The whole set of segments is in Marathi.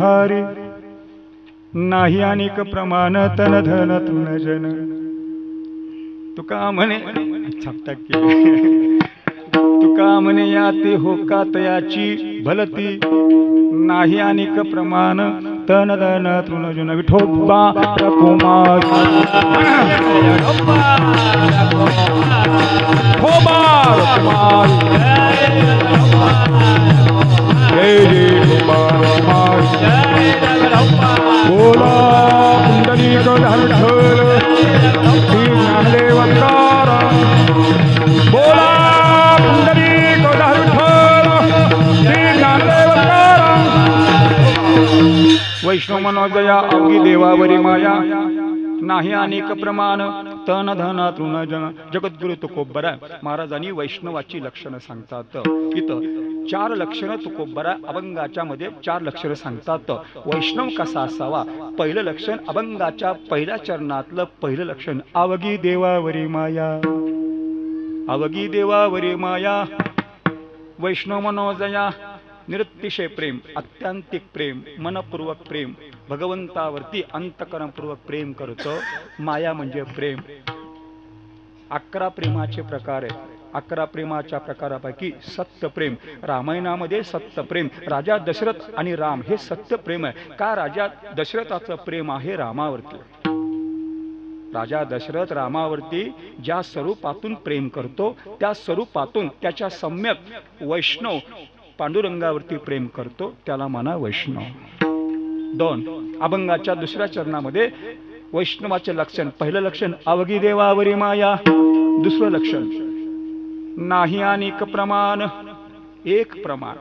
जडभारी नाही अनेक प्रमाण तन धन तृणजन तुका म्हणे तुका म्हणे या ते होका तयाची भलती नाही अनेक प्रमाण तन धन तृणजन विठोबा कुमार बोला पुंडलिक धरठल श्री ज्ञानदेवकार बोला पुंडलिक धरठल श्री ज्ञानदेवकार वैष्णव मनोजया अवघी देवावरी माया नाही अनेक प्रमाण तन धन तृणजन जगद्गुरु तुकोबरा महाराजांनी वैष्णवाची लक्षणं सांगतात. इथं 4 लक्षणं तुकोबरा अभंगाच्या मध्ये 4 लक्षणं सांगतात. वैष्णव कसा असावा. पहिलं लक्षण अभंगाच्या पहिल्या चरणातलं पहिलं लक्षण अवघी देवावरी माया. अवघी देवावरी माया वैष्णव मनोजया निरतिशय प्रेम अत्यांतिक प्रेम मनपूर्वक प्रेम भगवंतावरती अंतकरणपूर्वक प्रेम करतो. माया म्हणजे प्रेम. 11 प्रेमाचे प्रकार आहे. 11 प्रेमाच्या प्रकारापैकी सत्य प्रेम रामायणामध्ये सत्य प्रेम राजा दशरथ आणि राम हे सत्य प्रेम आहे. का राजा दशरथाचं प्रेम आहे रामावरती. राजा दशरथ रामावरती ज्या स्वरूपातून प्रेम करतो त्या स्वरूपातून त्याच्या सम्यक वैष्णव पांडुरंगावरती प्रेम करतो त्याला म्हणा वैष्णव. 2 अभंगाच्या दुसऱ्या चरणामध्ये वैष्णवाचे लक्षण पहिलं लक्षण अवघी देवावरी माया. दुसरं लक्षण नाही अनेक प्रमाण एक प्रमाण.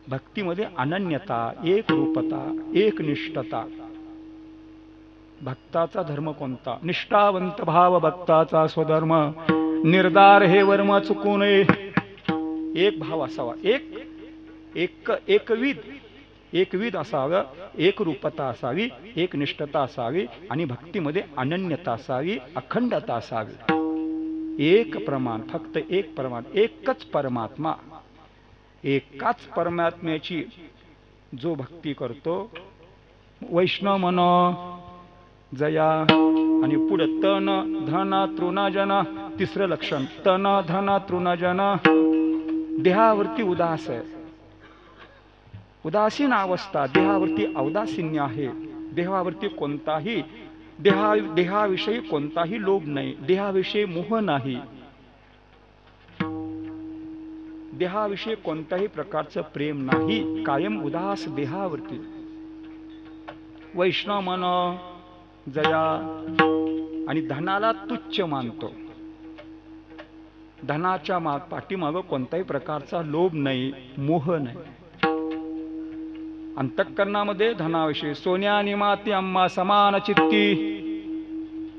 भक्तीमध्ये अनन्यता एक रूपता एक निष्ठता. भक्ताचा धर्म कोणता. निष्ठावंत भाव भक्ताचा स्वधर्म. निर्धार हे वर्म चुकू नये. एक भाव असावा एकविध असावं. एक रूपता असावी एक निष्ठता असावी आणि भक्तीमध्ये अनन्यता असावी अखंडता असावी. एक प्रमाण फक्त एक प्रमाण एकच परमात्मा. एकाच परमात्म्याची जो भक्ती करतो वैष्णव मनो जया. आणि पुढे तन धन तृणजन. तिसरं लक्षण तन धन तृणजन. देहावरती उदास आहे. उदासीन अवस्था देहावरती औदासीन्य आहे. देहावरती कोणताही देहाविषयी कोणताही लोभ नाही. देहाविषयी मोह नाही. देहाविषयी कोणत्याही प्रकारचं प्रेम नाही. कायम उदास देहावरती. वैष्णव मन जया. आणि धनाला तुच्छ मानतो. धनाच्या पाठीमागं कोणत्याही प्रकारचा लोभ नाही मोह नाही. अंतःकरणामध्ये धनाविषयी सोन्या आणि माती आम्हा समान चित्ती.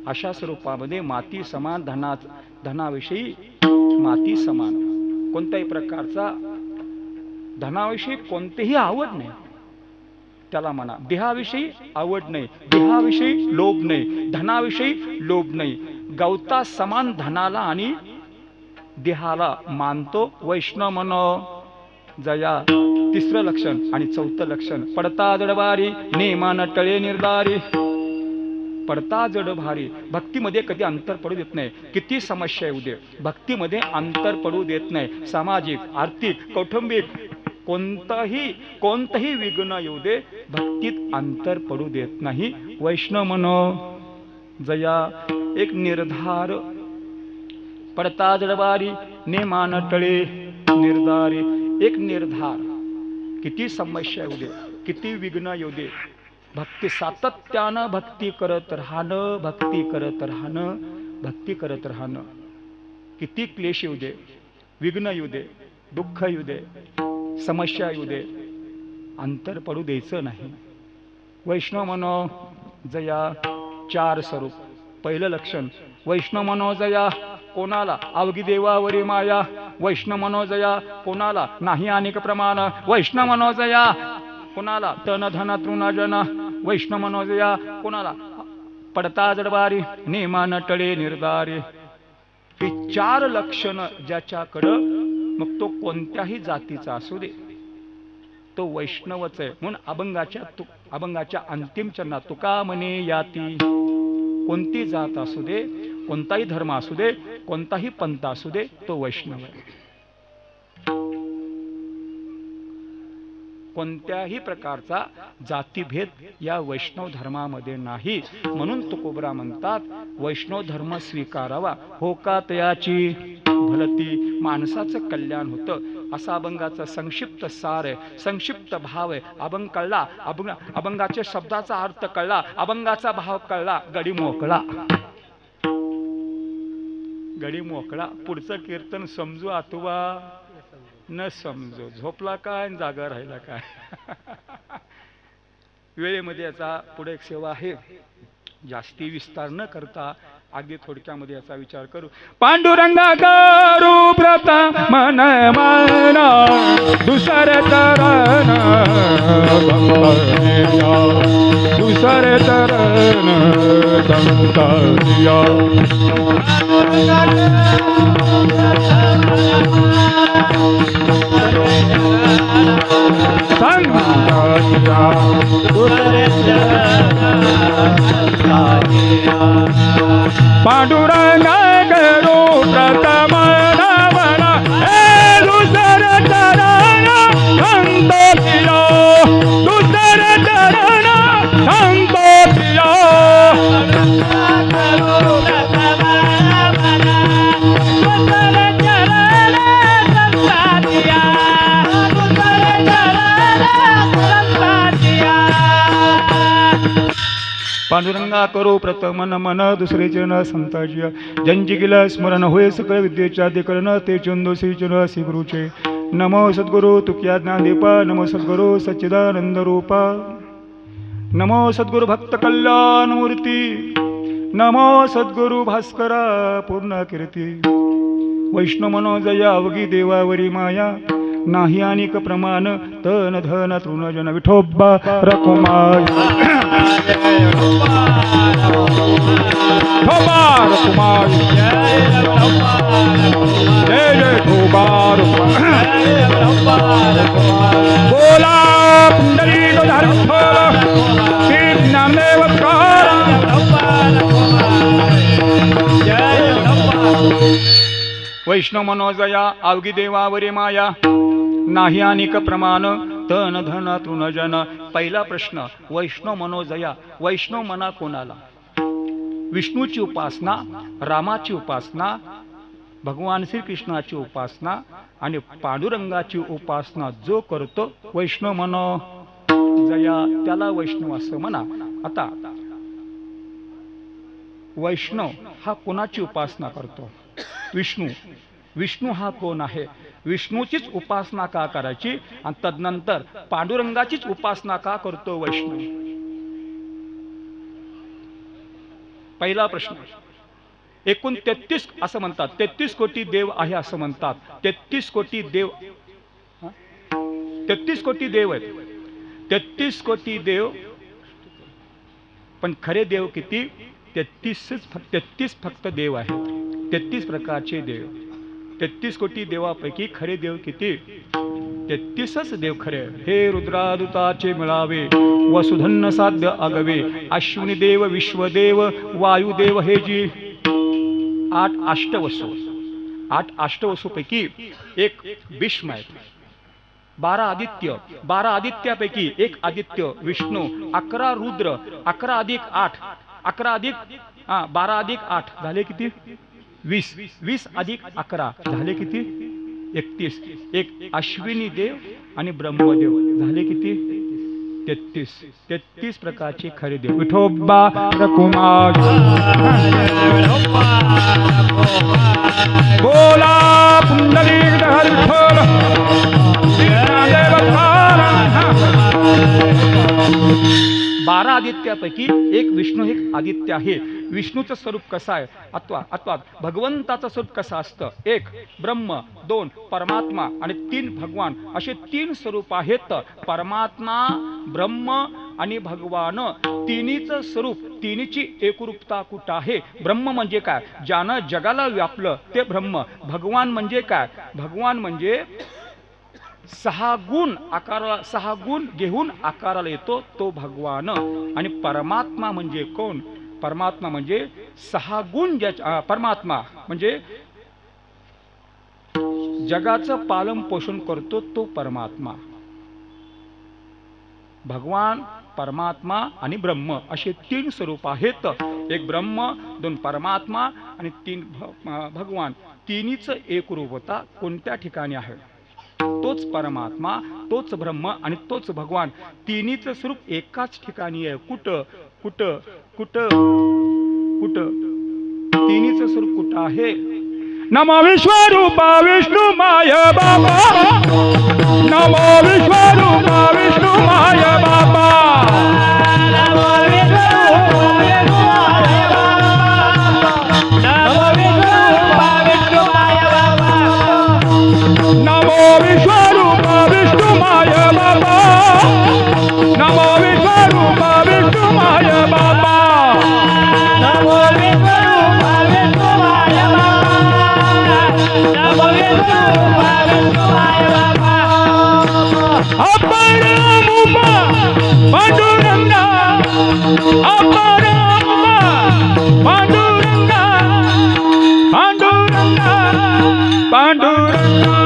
अशा स्वरूपामध्ये माती समान धनाविषयी माती समान. कोणत्याही प्रकारचा धनाविषयी कोणतेही आवड नाही त्याला म्हणा. देहाविषयी आवड नाही देहाविषयी लोभ नाही धनाविषयी लोभ नाही. गवता समान धनाला आणि देहाला मानतो वैष्णव मनो जया. तिसरं लक्षण आणि चौथं लक्षण पडता जडभारी नेमान टळे निर्धारी. पडता जड भारी. भक्तीमध्ये कधी अंतर पडू देत नाही. किती समस्या येऊ दे भक्तीमध्ये अंतर पडू देत नाही. सामाजिक आर्थिक कौटुंबिक कोणतंही विघ्न येऊ दे भक्तीत अंतर पडू देत नाही. वैष्णव मनो जया. एक निर्धार पडता जडभारी नेमान टळे निर्धारी. एक निर्धार. किती समस्या येऊ दे किती विघ्न येऊ दे भक्ती सातत्यानं भक्ती करत राहणं भक्ती करत राहणं भक्ती करत राहणं. किती क्लेश येऊ दे विघ्न येऊ दे दुःख येऊ दे समस्या येऊ दे अंतर पडू द्यायचं नाही. वैष्णव मनो जया. 4 स्वरूप. पहिलं लक्षण वैष्णव मनो जया कोणाला अवघी देवावरी माया. वैष्णव मनो जया कोणाला नाही अनेक प्रमाण. वैष्णव मनो जया कोणाला तन धन तृणजन. वैष्णव मनो जया कोणाला पडता जडभारी नेमान टळे निर्धारी. ही 4 लक्षण ज्याच्याकडं मग तो कोणत्याही जातीचा असू दे तो वैष्णवच आहे. म्हणून अभंगाच्या अंतिम चरणात तुका म्हणे याती, कोणती जात असू दे, कोणताही धर्म असू दे, कोणताही पंथ असू दे, तो वैष्णव आहे. कोणत्याही प्रकारचा जातीभेद या वैष्णव धर्मामध्ये नाही. म्हणून तुकोबरा म्हणतात वैष्णव धर्म स्वीकारावा, हो का तयाची भलती, माणसाचं कल्याण होतं. असा अभंगाचा संक्षिप्त सार आहे, संक्षिप्त भाव आहे. अभंग कळला, अभंगाच्या शब्दाचा अर्थ कळला, अभंगाचा भाव कळला, गडी मोकळा. गडी मोकळा. पुढचं कीर्तन समजू आतुबा न समजू, झोपला काय जागा राहिला काय. वेळेमध्ये याचा पुढे एक सेवा आहे, जास्ती विस्तार न करता अगदी थोडक्यामध्ये याचा विचार करू. पांडुरंगा करू व्रत मन मन दुसरे चरण दुसरे चरण संतरिया. पांडुरंगा करू प्रथम नमन हे दुसरे चरण संतोषिया, दुसरे चरण संतोषिया. पांडुरंगा करो प्रथम नमन दुसरे चरण संताजिया. ज्यांची गेला स्मरण होय सकळ विद्येच्या अधिकरण ते चंदो श्री चरण श्री गुरुचे. नमो सद्गुरु तुक्या ज्ञानदीपा, नमो सद्गुरु सच्चिदानंद रूपा, नमो सद्गुरु भक्त कल्याण मूर्ती, नमो सद्गुरु भास्करा पूर्ण कीर्ती. वैष्णव मनोजया अवघी देवावरी माया, नाही अनेक प्रमाण तन धन तृणजन. विठोबा रकुमार कुमार जय जय कुमार. बोला पुंडलिक धर्मफल श्री ज्ञानदेव वैष्णव मनोजया अवघी देवावरी माया, नाही अनेक प्रमाण तन धन तृणजन. पहिला प्रश्न, वैष्णव मनोजया, वैष्णव मना कोणाला? विष्णूची उपासना, रामाची उपासना, भगवान श्रीकृष्णाची उपासना आणि पांडुरंगाची उपासना जो करतो वैष्णव मनोजया, त्याला वैष्णव असं म्हणा. आता वैष्णव हा कोणाची उपासना करतो? विष्णू. विष्णू हा कोण आहे? विष्णूचीच उपासना का करायची आणि तदनंतर पांडुरंगाचीच उपासना का करतो वैष्णव? पहिला प्रश्न. एकूण 33 असं म्हणतात, 33 कोटी देव आहे असं म्हणतात. 33 कोटी देव, 33 कोटी देव आहेत. 33 कोटी देव, पण खरे देव किती? 33 फक्त देव आहेत. 33 प्रकारचे देव. 33 कोटी देवापैकी खरे देव किती? 33च देव खरे. हे रुद्रादूताचे मिळावे वसुधन्न साध्य अगवे, अश्विनी देव विश्वदेव वायुदेव हे जी 8 अष्टवसु. 8 अष्टवसूपैकी एक भीष्म आहेत. 12 आदित्य, 12 आदित्यापैकी एक आदित्य विष्णू, 11 रुद्र, 11 अधिक 8, 11 अधिक 12 अधिक 8 झाले किती? 20. 20 अधिक 11 झाले किती? 31. एक अश्विनी देव आणि ब्रह्मदेव झाले किती? 33. 33 प्रकारचे खरे देव. विठोबा रकुमार बोला पुंडलिक हरिफल 12 आदित्यापैकी एक विष्णू एक आदित्य आहे. विष्णूचं स्वरूप कसं आहे? अथवा भगवंताचं स्वरूप कसं असतं? 1 ब्रह्म, 2 परमात्मा आणि 3 भगवान, असे 3 स्वरूप आहेत. परमात्मा, ब्रह्म आणि भगवान तिन्हीचं स्वरूप, तिन्हीची एकरूपता कुठं आहे? ब्रह्म म्हणजे काय? ज्यानं जगाला व्यापलं ते ब्रह्म. भगवान म्हणजे काय? भगवान म्हणजे 6 गुण घेऊन आकाराला येतो तो भगवान. आणि परमात्मा म्हणजे कोण? परमात्मा म्हणजे 6 गुण ज्याच्या परमात्मा म्हणजे जगाचं पालन पोषण करतो तो परमात्मा. भगवान, परमात्मा आणि ब्रह्म असे 3 स्वरूप आहेत. एक ब्रह्म, 2 परमात्मा आणि 3 भगवान. तिन्हीच एकरूपता कोणत्या ठिकाणी आहे? तोच परमात्मा, तोच ब्रह्म आणि तोच भगवान. तिन्हीच स्वरूप एकाच ठिकाणी आहे. कुठं कुठं कुठं कुठं तिन्हीच स्वरूप कुठं आहे? नमो विश्वरूपा विष्णु माय बाबा, नमो विश्वरूपा विष्णु माय बाबा, नमो विश्वरूपा विष्णु माय बाबा, नमो विश्वरूपा विष्णु माय बाबा, नमो विश्वरूपा विष्णु माय बाबा, नमो विश्वरूपा विष्णु माय बाबा, नमो विश्वरूपा विष्णु माय बाबा, नमो विश्वरूपा विष्णु माय बाबा. अपर मुबा पांडुरंगा, अपर मुबा पांडुरंगा, पांडुरंगा पांडुरंगा.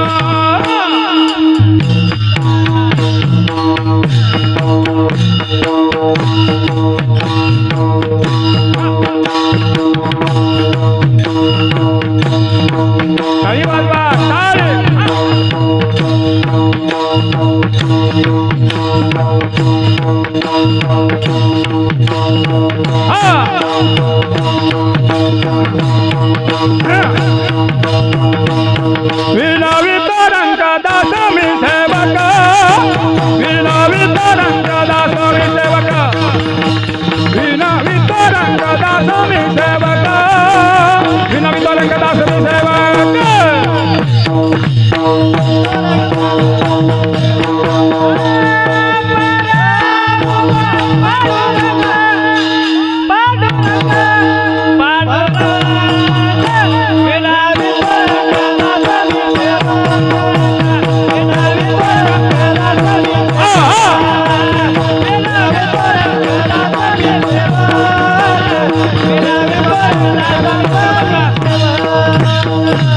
हरी बाबा तारे विना वितरंगा दास मी सेवक, विना वितरंगा दास मी सेवक, विना वितरंगा दास मी सेवक, विना वितरंगा दास मी सेवक.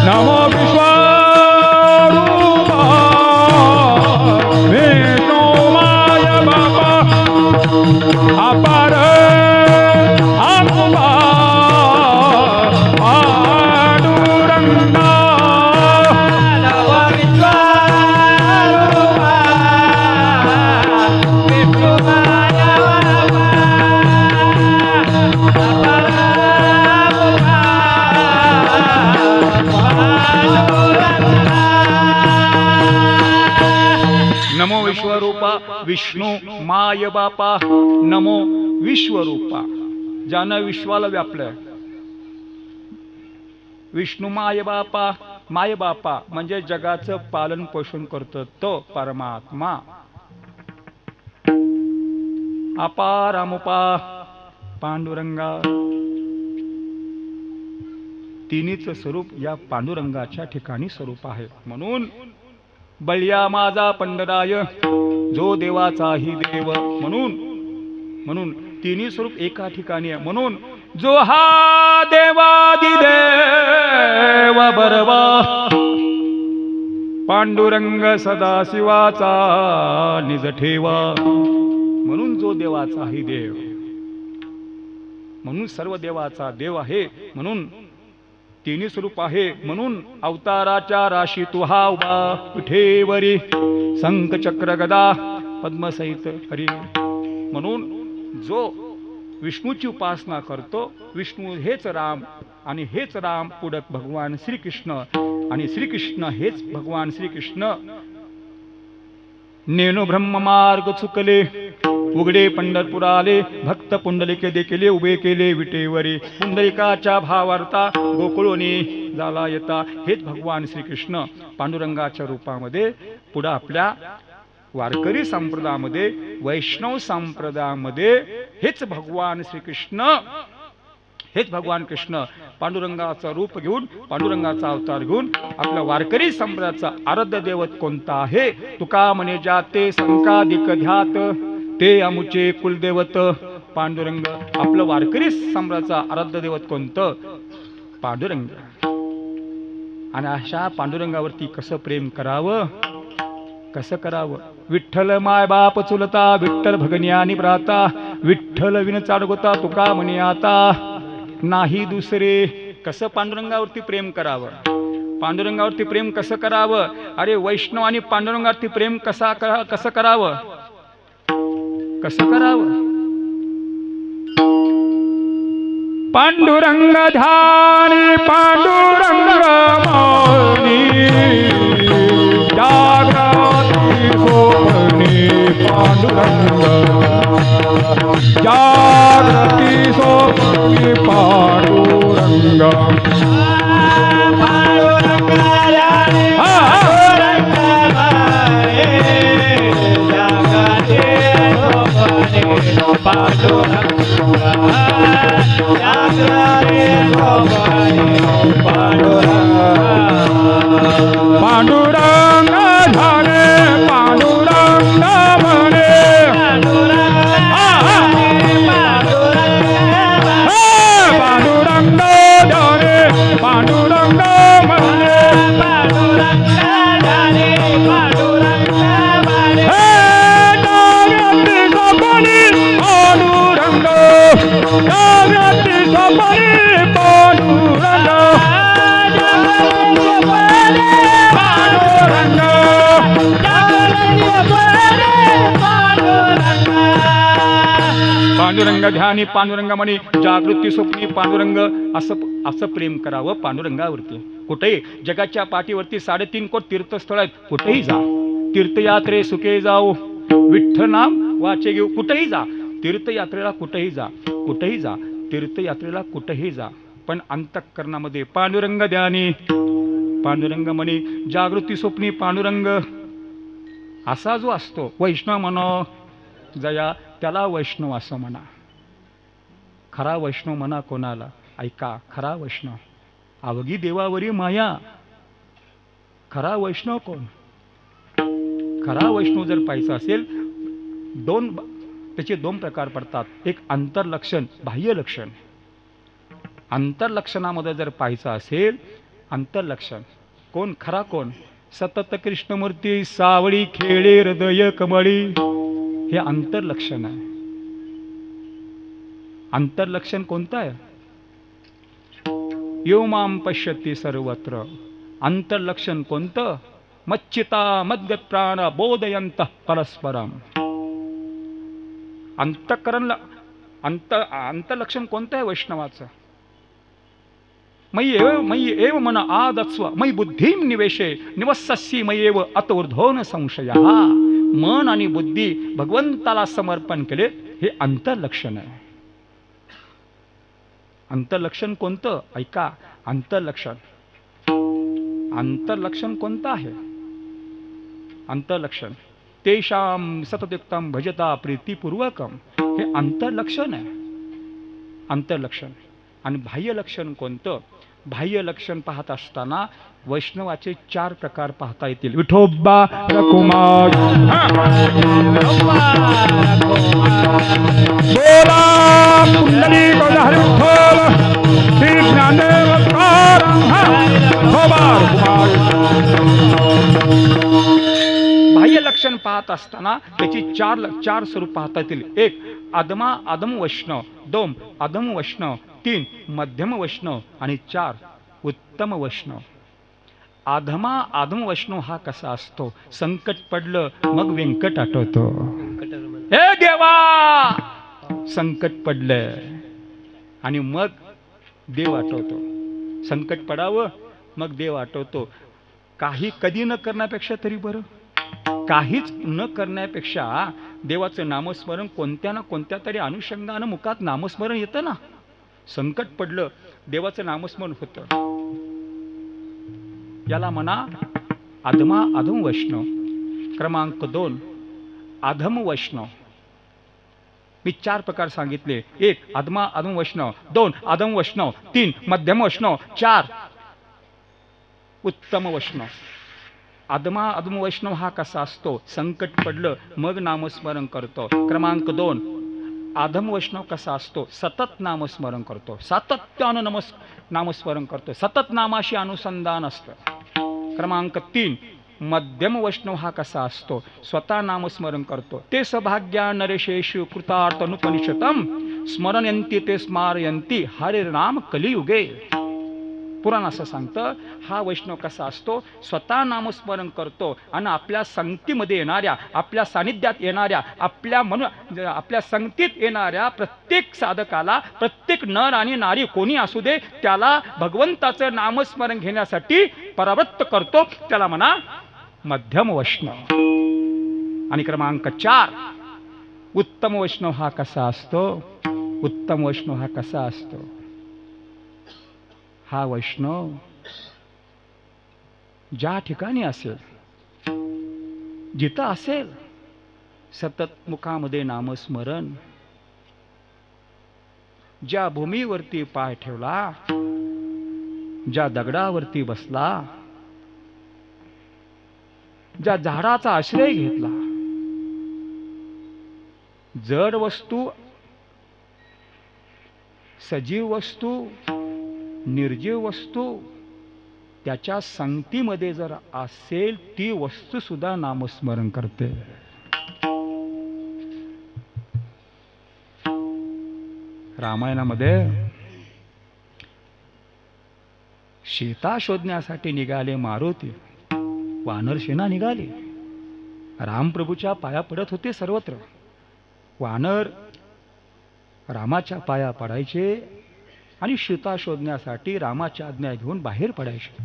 नमो विश्वरूपा विष्णु माय बाबा, अपर अमुबा पांडुरंगा, नमो विश्वरूपा विष्णु माय बाबा, अपर नमो विश्वरूपा विष्णु माय बापा, नमो विश्वरूपा ज्यानं विश्वाला व्यापलं. विष्णु माय बापा म्हणजे जगाचं पालन पोषण करतो तो परमात्मा. अपार अमुपा पांडुरंगा, तिन्हीच स्वरूप या पांडुरंगाच्या ठिकाणी स्वरूप आहे. म्हणून बळ्या माझा पंडराय जो देवाचाही देव, म्हणून तिन्ही स्वरूप एका ठिकाणी आहे. म्हणून जो हा देवादिदेव बरवा, पांडुरंग सदाशिवाचा निज ठेवा. म्हणून जो देवाचाही देव, म्हणून सर्व देवाचा देव आहे. म्हणून तिन्ही स्वरूप आहे. म्हणून अवताराच्या राशी तू हा उभा कुठेवरी, शंख चक्र गदा पद्मसहित हरी. म्हणून जो विष्णूची उपासना करतो, विष्णू हेच राम आणि हेच राम पुढे भगवान श्रीकृष्ण आणि श्रीकृष्ण हेच भगवान श्रीकृष्ण. नेनो ब्रह्म मार्ग चुकले उघडे पंढरपुराले, भक्त पुंडलिके देखिले उभे केले विटेवरी. पुंडलिकाच्या भावार्था गोकुळोनी झाला येता हेच भगवान श्रीकृष्ण पांडुरंगाच्या रूपामध्ये पुढे आपल्या वारकरी संप्रदायामध्ये, वैष्णव संप्रदायामध्ये हेच भगवान श्रीकृष्ण हेच भगवान कृष्ण पांडुरंगाचं रूप घेऊन, पांडुरंगाचा अवतार घेऊन आपल्या वारकरी संप्रदायाचा आराध्य दैवत कोणता आहे? तुका म्हणे जाते संकादिक ध्यात, ते अमुचे कुलदेवत पांडुरंग. आपलं वारकरी संप्रदायाचा आराध्य दैवत कोणतं? पांडुरंग. आणि अशा पांडुरंगावरती कसं प्रेम करावं, कसं करावं? विठ्ठल माय बाप चुलता, विठ्ठल भगनियानी भ्राता, विठ्ठल विन चाडगोता, तुका म्हणे आता नाही दुसरे. कसं पांडुरंगावरती प्रेम करावं? पांडुरंगावरती प्रेम कसं करावं? अरे वैष्णव आणि पांडुरंगावरती प्रेम कसं करावं? कसं करावं? पांडुरंग ध्यानी पांडुरंग मौनी, जागृती सोपनी पांडुरंग, जागृती सोपनी पांडुरंग. पांडुरंग झाले पांडुरंग म्हणे, पांडुरंग झाले पांडुरंग म्हणे, पांडुरंग ध्यानी पांडुरंग म्हणे, जागृती स्वप्नी पांडुरंग. असं प्रेम करावं पांडुरंगावरती. कुठेही जगाच्या पाठीवरती 3.5 कोटी तीर्थस्थळ आहेत. कुठेही जा, तीर्थयात्रे सुखे जाऊ, विठ्ठल नाम वाचे घेऊ. कुठेही जा तीर्थयात्रेला, कुठेही जा, कुठेही जा तीर्थयात्रेला, कुठेही जा, पण अंतःकरणामध्ये पांडुरंग ध्यानी पांडुरंग म्हणे, जागृती स्वप्नी पांडुरंग. असा जो असतो वैष्णव म्हणो जया, त्याला वैष्णव असं म्हणा. खरा वैष्णव म्हणा कोणाला? ऐका, खरा वैष्णव अवघी देवावरी माया. खरा वैष्णव कोण? खरा वैष्णव जर पाहायचा असेल, त्याचे 2 प्रकार पडतात. एक अंतर्लक्षण, बाह्य लक्षण. अंतर्लक्षणामध्ये जर पाहायचं असेल, अंतर्लक्षण कोण? खरा कोण? सतत कृष्णमूर्ती सावळी खेळे हृदय कमळी, हे अंतर्लक्षण आहे. अंतर्लक्षण कोणतं आहे? यो माम पश्यति सर्वत्र. अंतर्लक्षण कोणतं? मच्चिता मद्गत प्राण बोधयंत परस्परम. अंतर्लक्षण कोणतं आहे वैष्णवाचं? मयि एव मन आदत्स्व मयि बुद्धिं निवेशे निवसस्सी मयेव अत ऊर्ध्वोन संशयः. मन आणि बुद्धी भगवंताला समर्पण केले, हे अंतर्लक्षण आहे. अंतर्लक्षण कोणतं? ऐका, अंतर्लक्षण कोणतं आहे? अंतर्लक्षण तेषां सततयुक्तं भजता प्रीतिपूर्वकम, हे अंतर्लक्षण आहे. अंतर्लक्षण. आणि बाह्य लक्षण कोणतं? बाह्य लक्षण पाहत असताना वैष्णवाचे 4 प्रकार पाहता येतील. विठोबा रकुमार बोला पुंडलिक हरी विठ्ठल श्री ज्ञानदेव विठोबा रकुमार. बाह्य लक्षण पाहत असताना त्याची 4 स्वरूप पाहता येतील. 1 अधम वैष्णव, 2 अधम वैष्णव, 3 मध्यम वैष्णव आणि 4 उत्तम वैष्णव. आधम वैष्णव हा कसा असतो? संकट पडलं मग व्यंकट आठवतो. हे देवा, संकट पडलं आणि मग देव आठवतो. संकट पडावं मग देव आठवतो. काही कधी न करण्यापेक्षा तरी बरं. काहीच न करण्यापेक्षा देवाचं नामस्मरण कोणत्या ना कोणत्या तरी अनुषंगानं मुखात नामस्मरण येतं ना. संकट पडलं देवाचं नामस्मरण होतं. याला म्हणा अधम वैष्णव. क्रमांक 2 अधम वैष्णव. मी 4 प्रकार सांगितले. 1 अधम वैष्णव, 2 अधम वैष्णव, 3 मध्यम वैष्णव, 4 उत्तम वैष्णव. अधम वैष्णव हा कसा असतो? संकट पडलं मग नामस्मरण करतो. क्रमांक 2 अधम वैष्णव कसा असतो? सतत नामस्मरण करतो, सातत्यानं नामस्मरण करतो, सतत नामाशी अनुसंधान असतं. क्रमांक 3 मध्यम वैष्णव हा कसा असतो? स्वतः नामस्मरण करतो. ते सभाग्या नरेशेषु कृतार्थनुपनिषतम स्मरणयंती ते स्मारयंती हरे नाम कलियुगे. पुराण असं सांगतं. हा वैष्णव कसा असतो? स्वतः नामस्मरण करतो आणि आपल्या संगतीमध्ये येणाऱ्या, आपल्या सानिध्यात येणाऱ्या, आपल्या संगतीत येणाऱ्या प्रत्येक साधकाला, प्रत्येक नर आणि नारी कोणी असू दे, त्याला भगवंताचं नामस्मरण घेण्यासाठी परावृत्त करतो. त्याला म्हणा मध्यम वैष्णव. आणि क्रमांक 4 उत्तम वैष्णव हा कसा असतो? उत्तम वैष्णव हा कसा असतो? हा वैष्णव ज्या ठिकाणी असेल, जिथं असेल, सतत मुखामध्ये नामस्मरण. ज्या भूमीवरती पाय ठेवला, ज्या दगडावरती बसला, ज्या झाडाचा आश्रय घेतला, जड वस्तू, सजीव वस्तू, निर्जीव वस्तू त्याच्या संगतीमध्ये जर असेल, ती वस्तू सुद्धा नामस्मरण करते. रामायणामध्ये सीता शोधण्यासाठी निघाले मारुती, वानर सेना निघाली. रामप्रभूच्या पाया पडत होते सर्वत्र. वानर रामाच्या पाया पडायचे आणि सीता शोधण्यासाठी रामाची आज्ञा घेऊन बाहेर पडायचे.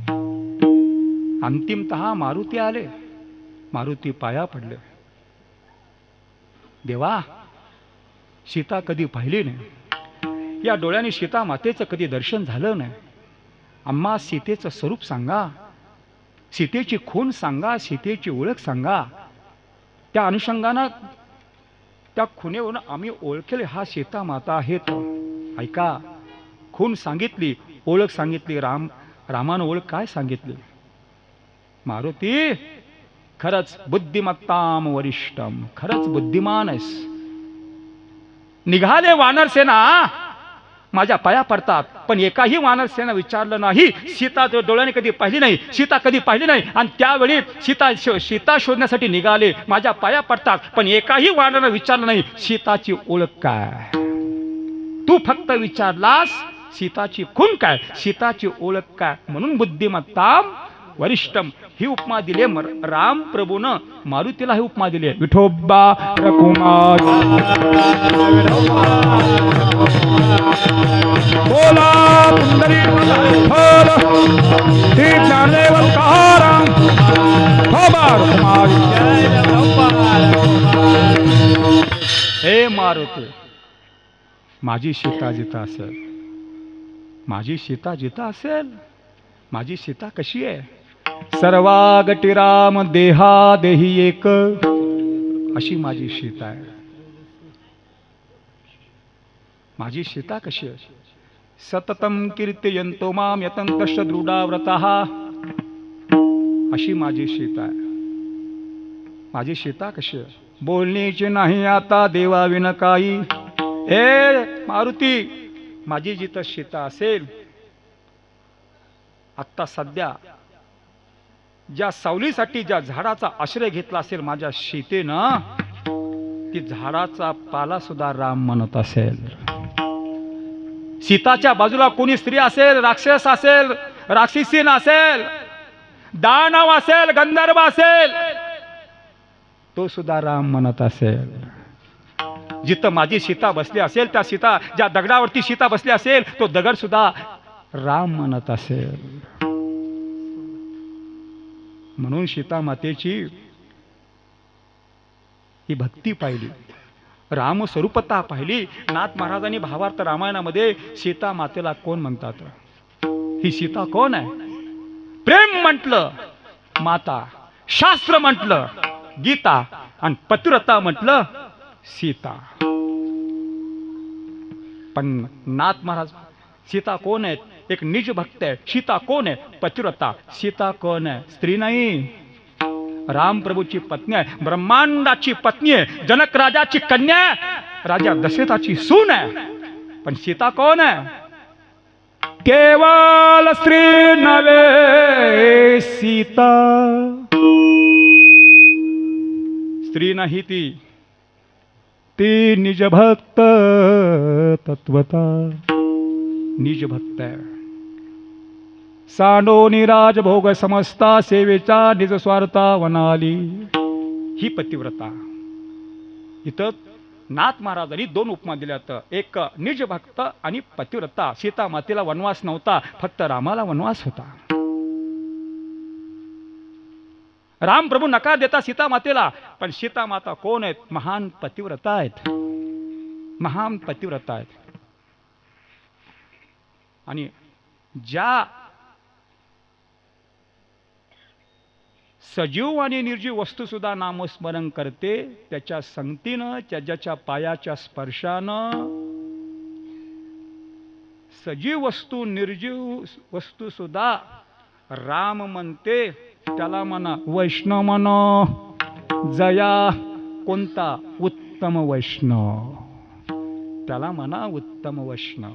अंतिमतः मारुती आले. मारुती पाया पडले. देवा, सीता कधी पाहिली नाही, या डोळ्याने सीता मातेचं कधी दर्शन झालं नाही. अम्मा, सीतेचं स्वरूप सांगा, सीतेची खूण सांगा, सीतेची ओळख सांगा. त्या अनुषंगानं, त्या खुणेवरून आम्ही ओळखेल हा सीता माता आहे. तर ऐका, खून सांगितली, ओळख सांगितली. रामानं ओळख काय सांगितली? मारुती, खरंच बुद्धिमत्ताम वरिष्ठम, खरंच बुद्धिमान आहेस. निघाले वानरसेना, माझ्या पाया पडतात, पण एकाही वानरसेना विचारलं नाही सीता डोळ्याने कधी पाहिली नाही, सीता कधी पाहिली नाही. आणि त्यावेळी सीता शोधण्यासाठी निघाले, माझ्या पाया पडतात, पण एकाही वानरानं विचारलं नाही सीताची ओळख काय. तू फक्त विचारलास सीताची खूण काय, सीताची ओळख काय. म्हणून बुद्धिमत्ताम वरिष्ठम ही उपमा दिली राम प्रभूनं मारुतीला. ही उपमा दिली विठोबा रकुमार बोला पुंडरी ज्ञानदेव हे मारुती, माझी सीता जिथं असेल, माझी सीता जिथं असेल, माझी सीता कशी आहे? सर्वागटी राम देहा देही एक, अशी माझी सीता आहे. माझी सीता कशी आहे? सततम कीर्तयन्तो माम यतन्तश्च दृढाव्रतः, अशी माझी सीता आहे. माझी सीता कशी आहे? बोलण्याची नाही आता देवाविन काही. हे मारुती, माझी जिथं सीता असेल, आत्ता सध्या ज्या सावलीसाठी ज्या झाडाचा आश्रय घेतला असेल माझ्या सीतेनं, ती झाडाचा पाला सुद्धा राम म्हणत असेल. सीताच्या बाजूला कोणी स्त्री असेल, राक्षस असेल, राक्षसीन असेल, दानव असेल, गंधर्व असेल, तो सुद्धा राम म्हणत असेल. जिथं माझी सीता बसली असेल, त्या सीता ज्या दगडावरती सीता बसली असेल, तो दगड सुद्धा राम म्हणत असेल. म्हणून सीता मातेची ही भक्ती पाहिली, राम स्वरूपता पाहिली. नाथ महाराजांनी भावार्थ रामायणामध्ये सीता मातेला कोण म्हणतात? ही सीता कोण आहे? प्रेम म्हटलं माता, शास्त्र म्हटलं गीता, आणि पतिव्रता म्हटलं सीता. पण नाथ महाराज सीता कोण आहेत? एक निज भक्त आहे. सीता कोण आहे? पतिव्रता. सीता कोण आहे? स्त्री नाही, राम प्रभूची पत्नी आहे, ब्रह्मांडाची पत्नी आहे, जनक राजाची कन्या आहे, राजा दशरथाची सून आहे. पण सीता कोण आहे? केवळ स्त्री नव्हे सीता, स्त्री नाही ती, ती निज भक्त तत्वता, निज भक्त आहे. सांडोनी राजभोग समजता, सेवेचा निज स्वार्था वनाली, ही पतिव्रता. इथं नाथ महाराजांनी दोन उपमा दिल्यात, एक निज भक्त आणि पतिव्रता. सीता मातेला वनवास नव्हता, फक्त रामाला वनवास होता. राम प्रभू नकार देता सीता मातेला, पण सीता माता कोण आहेत? महान पतिव्रता आहेत, महान पतिव्रता आहेत. आणि ज्या सजीव आणि निर्जीव वस्तू सुद्धा नामस्मरण करते, त्याच्या संगतीनं, त्याच्या पायाच्या स्पर्शानं सजीव वस्तू निर्जीव वस्तू सुद्धा राम म्हणते. त्याला म्हणा वैष्णव म्हणा. जया कोणता? उत्तम वैष्णव. त्याला म्हणा उत्तम वैष्णव,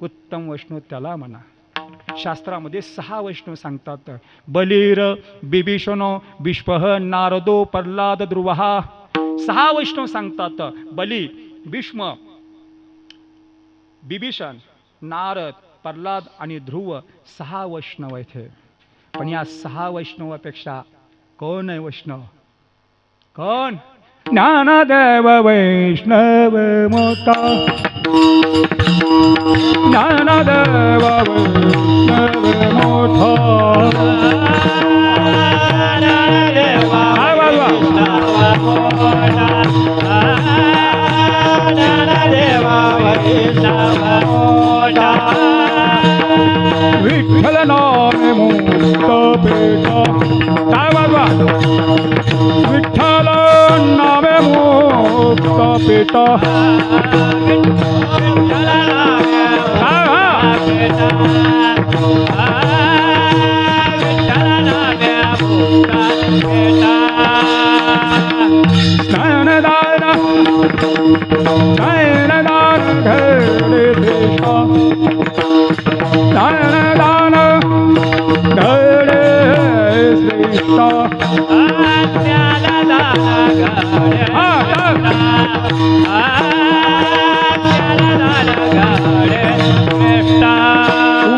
उत्तम वैष्णव त्याला म्हणा. शास्त्रामध्ये 6 वैष्णव सांगतात. बलीर, बिभीषण, विश्वह, नारदो, प्रल्हाद, ध्रुवहा. 6 वैष्णव सांगतात. बली, भीष्म, बिभीषण, नारद, प्रल्हाद आणि ध्रुव 6 वैष्णव आहेत. पण या 6 वैष्णवापेक्षा कोण आहे वैष्णव? कोण? ज्ञानदेव वैष्णव मोठा, ज्ञानदेव वैष्णव मोठा. विठ्ठल नामे मुक्त पेटा. काय बाबा? विठ्ठल नामे मुक्त पेटा.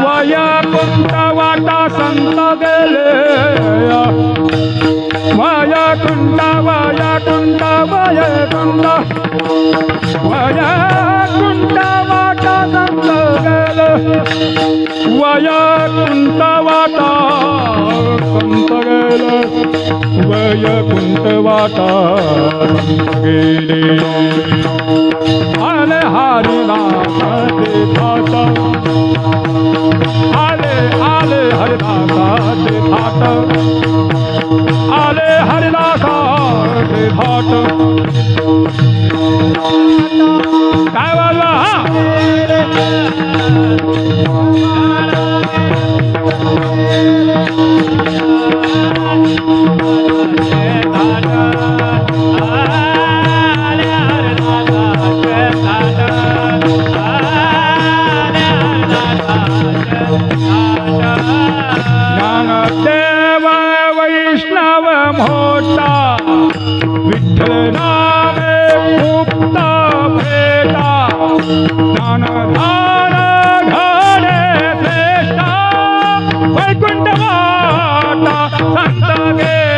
वैकुंठवाटा संत गेले, वैकुंठ वैकुंठ वैकुंठ वैकुंठवाटा संत गेले, वैकुंठवाटा संत गेले, वैकुंठवाटा गेले. आले हरिदास थाट, आले आले हरिदास थाट, आले हरिदास थाट. काय बोलला? ज्ञानदेव वैष्णव मोठा, विठ्ठल नामे मुक्त भेटा. ज्ञानदान घडे श्रेष्ठा, वैकुंठवाटा संत गेले.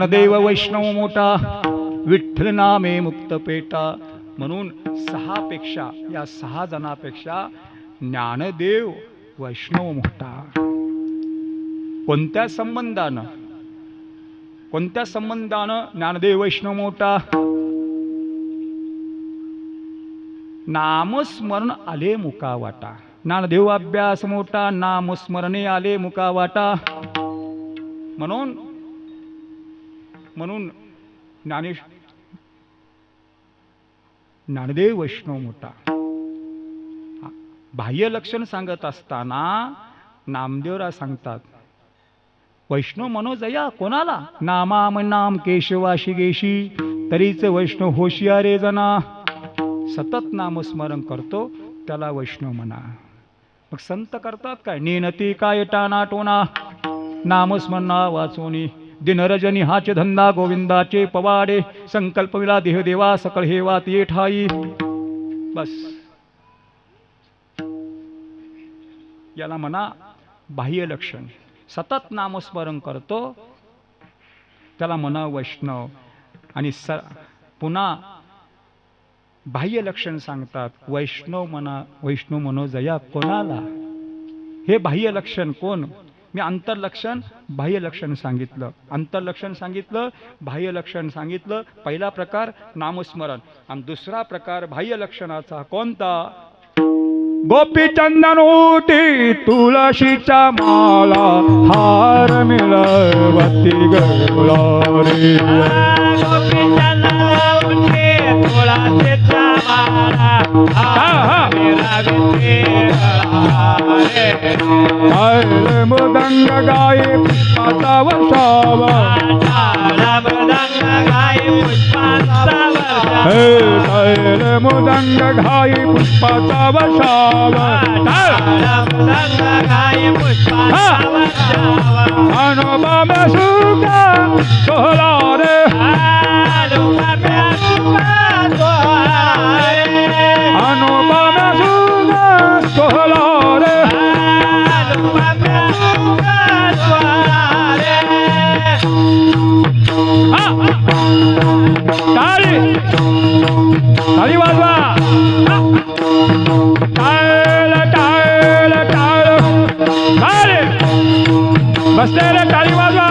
देवा वैष्णव मोठा, ज्ञानदेव वैष्णव मोठा, विठ्ठल नामे मुक्त पेटा. म्हणून 6 पेक्षा, या 6 जणांपेक्षा ज्ञानदेव वैष्णव मोठा. कोणत्या संबंधानं ज्ञानदेव वैष्णव मोठा? नामस्मरण आले मुका वाटा. ज्ञानदेव अभ्यास मोठा, नामस्मरणे आले मुका वाटा. म्हणून ज्ञानदेव वैष्णव मोठा. बाह्य लक्षण सांगत असताना नामदेवरा सांगतात, वैष्णव मनोजया कोणाला? नामाम नाम केशवाशी गेशी, तरीच वैष्णव होशियारे जना. सतत नामस्मरण करतो त्याला वैष्णव म्हणा. मग संत करतात काय? नेनती काय टाना टोना, नामस्मरणा वाचोनी. दिनरजनी हाचे धंदा, गोविंदाचे पवाडे. संकल्प विला देह देवा, सकळ हे वात ये ठाई. बस याला म्हणा बाह्य लक्षण. सतत नामस्मरण करतो त्याला म्हणा वैष्णव. आणि पुन्हा बाह्य लक्षण सांगतात, वैष्णव मनोजया कोणाला? हे बाह्य लक्षण कोण? मी अंतर्लक्षण बाह्य लक्षण सांगितलं. अंतर्लक्षण सांगितलं, बाह्य लक्षण सांगितलं. पहिला प्रकार नामस्मरण आणि दुसरा प्रकार बाह्य लक्षणाचा कोणता? गोपी चंदनोटी तुळशीचा माला, हार मिळवती गळा रे. गोपी चंदनोटी तुळशीचा माला, हार मिळवती गळा रे. मृदंग गाये पुष्पाचा वर्षावा, मृदंग गाये पुष्पाचा वर्षावा. मृदंग गाये पुष्पाचा वर्षावा, मृदंग गाये पुष्पाचा वर्षावा. अनुपम सुख सोहळा रे, अनुपम सुख सोहळा रे. ताली वाजवा. टाळ टाळ टाळ टाळ. बसलेले टाळी वाजवा.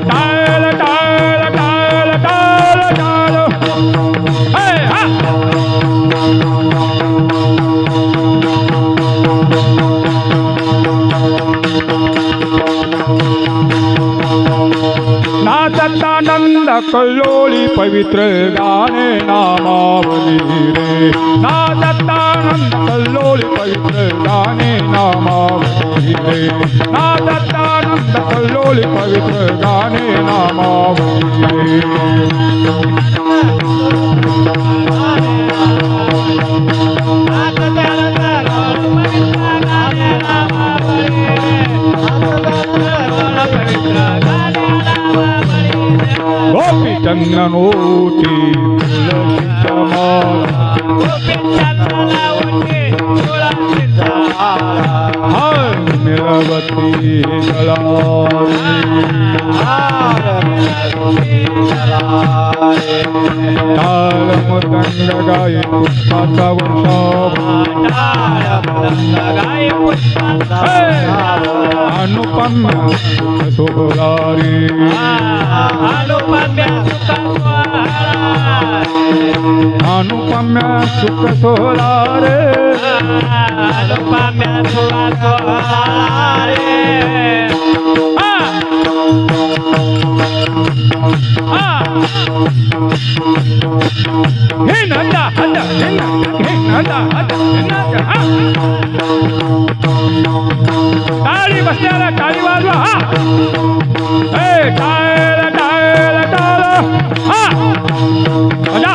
टाळ टाळ टाळ टाळ टाळ. नाचतानंद कल्लोळी पवित्र गाणे नामावली रे. नाचतानंद कल्लोळी पवित्र गाणे नामावली रे. नाचतानंद कल्लोळी पवित्र गाणे नामावली रे. गोपी चंदनोटी तुळशीचा माला, हार मिळवती गळा रे. टाळ मृदंग गाये पुष्पाचा वर्षावा, अनुपम्य सोहळा रे. अनुपम्य सुख सोहळा रे. अनुपम्य सुख सोहळा रे. हे नंदा हदा, हे नंदा हदा, टाळी बसल्याला टाळी वाजवा. हे टाळ टाळ टाळ. मजा.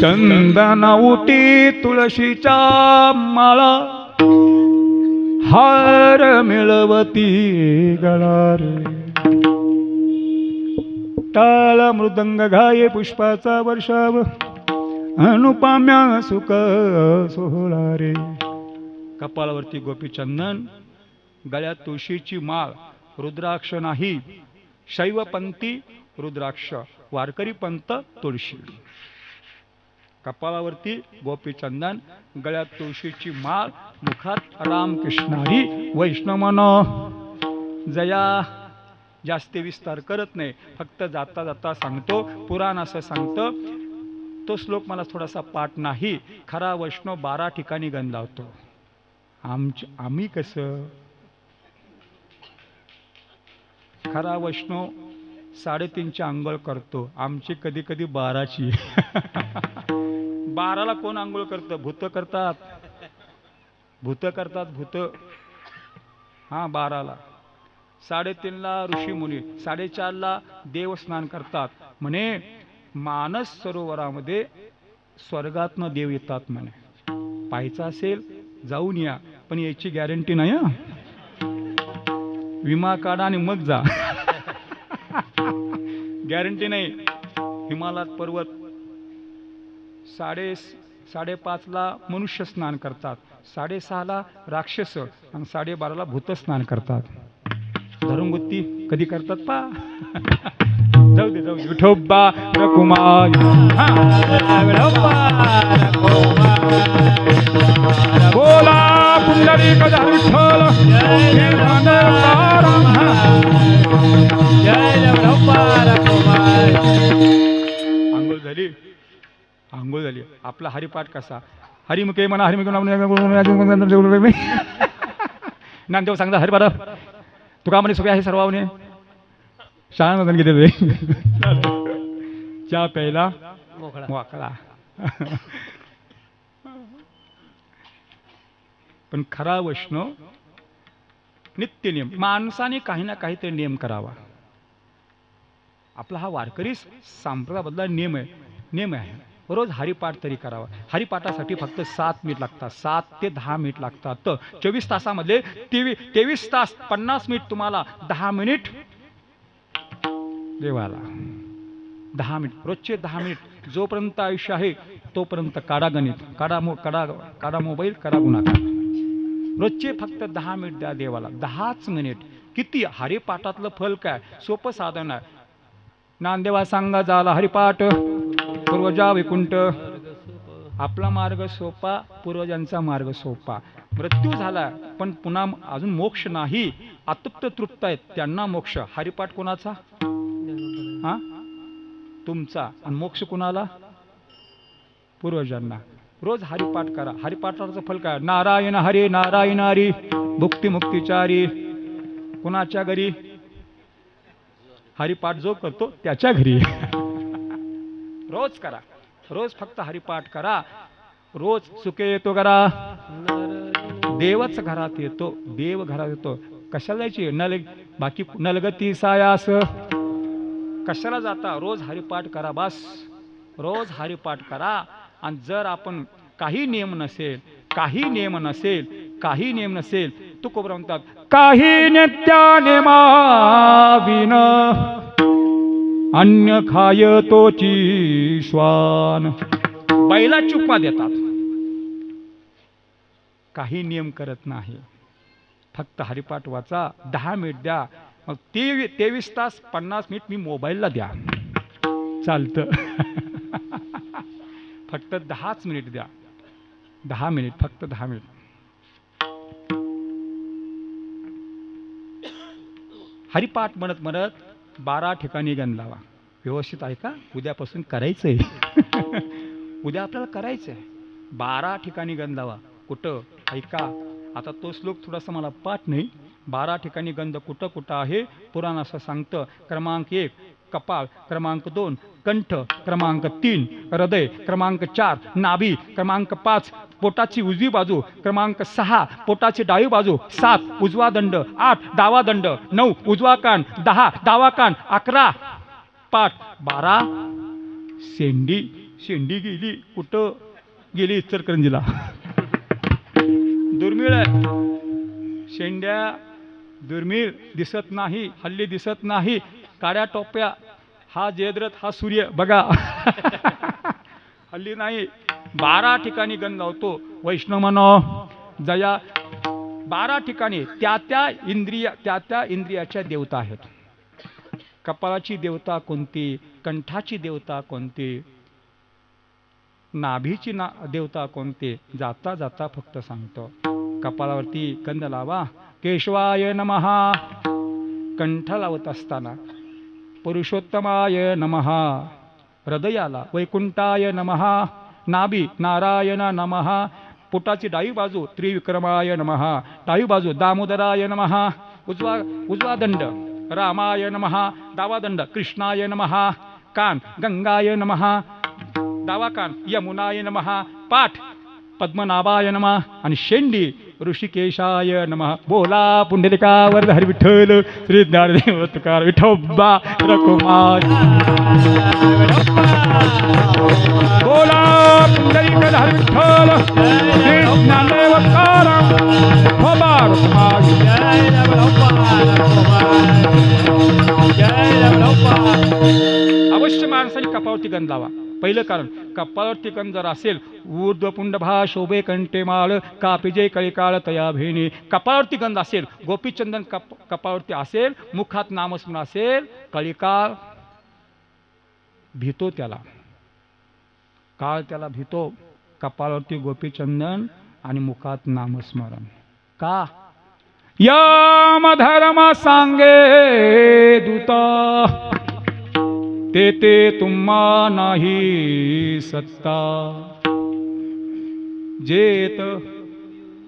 चंदन उटी तुळशीच्या माळा हार मिळवती गळा रे टाळ मृदंग घाये पुष्पाचा वर्षाव अनुपम्या सुख सोहळा रे कपाळावरती गोपीचंदन गळ्यात तुळशीची माळ रुद्राक्ष नाही शैवपंथी रुद्राक्ष वारकरी पंथ तुळशी कपाळावरती गोपीचंदन गळ्यात तुळशीची माळ मुखात रामकृष्णारी वैष्णवन जया जास्ती विस्तार करत नाही फक्त जाता जाता सांगतो पुराण असं सांगतं तो श्लोक मला थोडासा पाठ नाही खरा वैष्णव 12 ठिकाणी गण लावतो आम्ही कसं खरा वैष्णव 3:30ची आंघोळ करतो आमची कधी कधी 12ची 12ला कोण आंघोळ करतं भूत करतात भूत हा 12ला 3:30ला ऋषी मुनी 4:30ला देव स्नान करतात म्हणे मानस सरोवरामध्ये स्वर्गातनं देव येतात म्हणे पाहायचं असेल जाऊन या पण याची गॅरंटी नाही विमा काढा आणि मग जा गॅरंटी नाही हिमालयात पर्वत 5:30ला मनुष्य स्नान करतात 6:30ला राक्षस आणि 12:30ला भूत स्नान करतात धरुंगुत्ती कधी करतात पा जाऊ दे विठोबा रकुमार बोला पुंडलिक विठ्ठल आंघोळ झाली आपला हरिपाठ कसा हरिमुखे म्हणा हरिमुखे नामदेव सांगता हरिपाठ तुका म्हणे सगळे आहे सर्वांनी शाळांमध्ये गेले चहा प्यायला मोकळा पण खरा वैष्णव नित्य नियम माणसाने काही ना काहीतरी नियम करावा आपला हा वारकरी संप्रदायाबद्दल नियम आहे रोज हरिपाठ तरी करावा हरिपाठासाठी फक्त 7 मिनिट लागतात 7 ते 10 मिनिट लागतात तर 24 तासामध्ये 23 तास 50 मिनिट तुम्हाला 10 मिनिट देवाला 10 मिनिट रोजचे 10 मिनिट जोपर्यंत आयुष्य आहे तोपर्यंत काढा गणित काढा मोबाईल करा गुणाकार रोजचे फक्त 10 मिनिट द्या देवाला 10च मिनिट किती हरिपाठातलं फल काय सोपं साधन आहे नामदेवा सांगा झाला हरिपाठ पूर्वजा वैकुंठ आपला मार्ग सोपा पूर्वजांचा मार्ग सोपा मृत्यू झाला पण पुन्हा अजून मोक्ष नाही अतृप्त तृप्त आहेत त्यांना मोक्ष हरिपाठ कोणाचा हा तुमचा आणि मोक्ष कुणाला पूर्वजांना रोज हरिपाठ करा हरिपाठाचं फल काय नारायण हरी नारायण हरी भुक्ती मुक्तीचारी कुणाच्या घरी हरिपाठ जो करतो त्याच्या घरी रोज करा रोज फक्त हरिपाठ करा रोज सुखे येतो करा देवच घरात येतो देव घरात येतो कशाला जायची बाकी नलगती सायास कशाला जाता रोज हरिपाठ करा बस रोज हरिपाठ करा आणि जर आपण काही नियम नसेल तुकोबर म्हणतात काही नित्या नेमाविन अन्य खाय तोची श्वान बैला चुप्पा देतात काही नियम करत नाही फक्त हरिपाठ वाचा 10 मिनिट द्या मग 23 तास 50 मिनिट मी मोबाईलला द्या चालतं फक्त 10च मिनिट द्या 10 मिनिट फक्त 10 मिनिट हरिपाठ म्हणत 12 ठिकाणी गण लावा व्यवस्थित ऐका उद्यापासून करायचंय उद्या आपल्याला करायचंय 12 ठिकाणी गण लावा कुठं ऐका आता तो श्लोक थोडासा मला पाठ नाही 12 ठिकाणी गंध कुठं आहे पुराण असं सांगतं क्रमांक 1 कपाळ क्रमांक 2 कंठ क्रमांक 3 हृदय क्रमांक 4 नाभी क्रमांक 5 पोटाची उजवी बाजू क्रमांक 6 पोटाची डावी बाजू 7 उजवा दंड 8 डावा दंड 9 उजवा कान 10 डावा कान 11 पाठ 12 शेंडी शेंडी गेली कुठं गेली इचलकरंजीला. दुर्मिळ आहे शेंड्या, दुर्मिळ दिसत नाही, हल्ली दिसत नाही. काळ्या टोप्या हा जयद्रथ हा सूर्य बघा हल्ली नाही. 12 ठिकाणी गण लावतो वैष्णव मनो जया. 12 ठिकाणी त्या त्या इंद्रियाच्या देवता आहेत. कपाळाची देवता कोणती, कंठाची देवता कोणती, नाभीची देवता कोणती, जाता जाता फक्त सांगतो. कपाळावरती गंध लावा, केशवाय नमः. कंठ लावत असताना पुरुषोत्तमाय नमः, हृदयाला वैकुंठाय नमः, नाभी नारायण नमः, पोटाची डावी बाजू त्रिविक्रमाय नमः, डावी बाजू दामोदराय नमः, उजवा दंड रामाय नमः, डावा दंड कृष्णाय नमः, कान गंगाय नमः, डावा कान यमुनाय नमः, पाठ पद्मनाभाय नमः आणि शेंडी ऋषिकेशाय नमः. बोला पुंडलिकावर हरी विठ्ठल श्री ज्ञानदेव तुकार विठोबा रकुमार. बोला पुंडलिक हरी विठ्ठल श्री ज्ञानदेव तुकार विठोबा रकुमार. अवश्य माणसाने कपाळावरती गंध लावा. पहिलं कारण कपाळावरती गंध जर असेल, ऊर्ध्वपुंड भा शोभे कंठे माळ, कापिजे कळिकाळ तया भेणी. कपाळावरती गंध असेल, गोपीचंदन कपाळावरती असेल, मुखात नामस्मरण असेल, कळिकाळ भीतो त्याला, काळ त्याला भीतो. कपाळावरती गोपीचंदन आणि मुखात नामस्मरण. का यम धर्म सांगे दूता, ते तुम्हा नाही सत्ता. जेत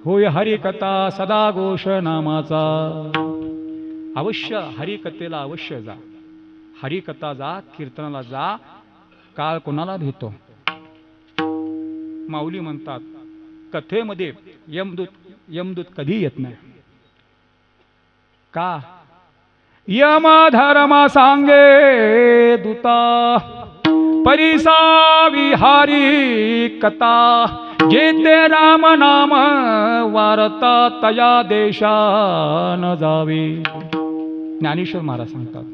होय हरिकथा सदा घोष नामाचा. अवश्य हरिकथेला अवश्य जा, हरिकथा जा, कीर्तनाला जा. काळ कोणाला भेटतो. माऊली म्हणतात कथेमध्ये यमदूत कधी येत नाही. का यम धर्म सांगे दूता, परिसा विहारी कथा. जेते राम नाम वारता तया देशा न जावे. ज्ञानेश्वर महाराज सांगतात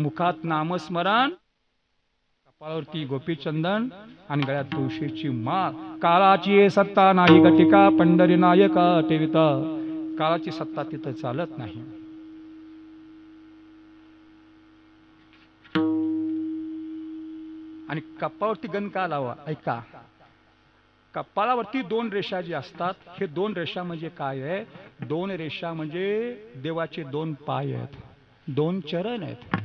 मुखात नामस्मरण, कपाळावरती गोपीचंदन आणि गळ्यात तुळशीची माळ. काळाची सत्ता नाही घटिका, पंढरी नायका ठेविता. काळाची सत्ता तिथं चालत नाही. आणि कपाळावरती गंध का लावा ऐका. कपाळावरती 2 रेषा जी असतात, हे 2 रेषा म्हणजे काय आहे. 2 रेषा म्हणजे देवाचे 2 पाय आहेत, 2 चरण आहेत.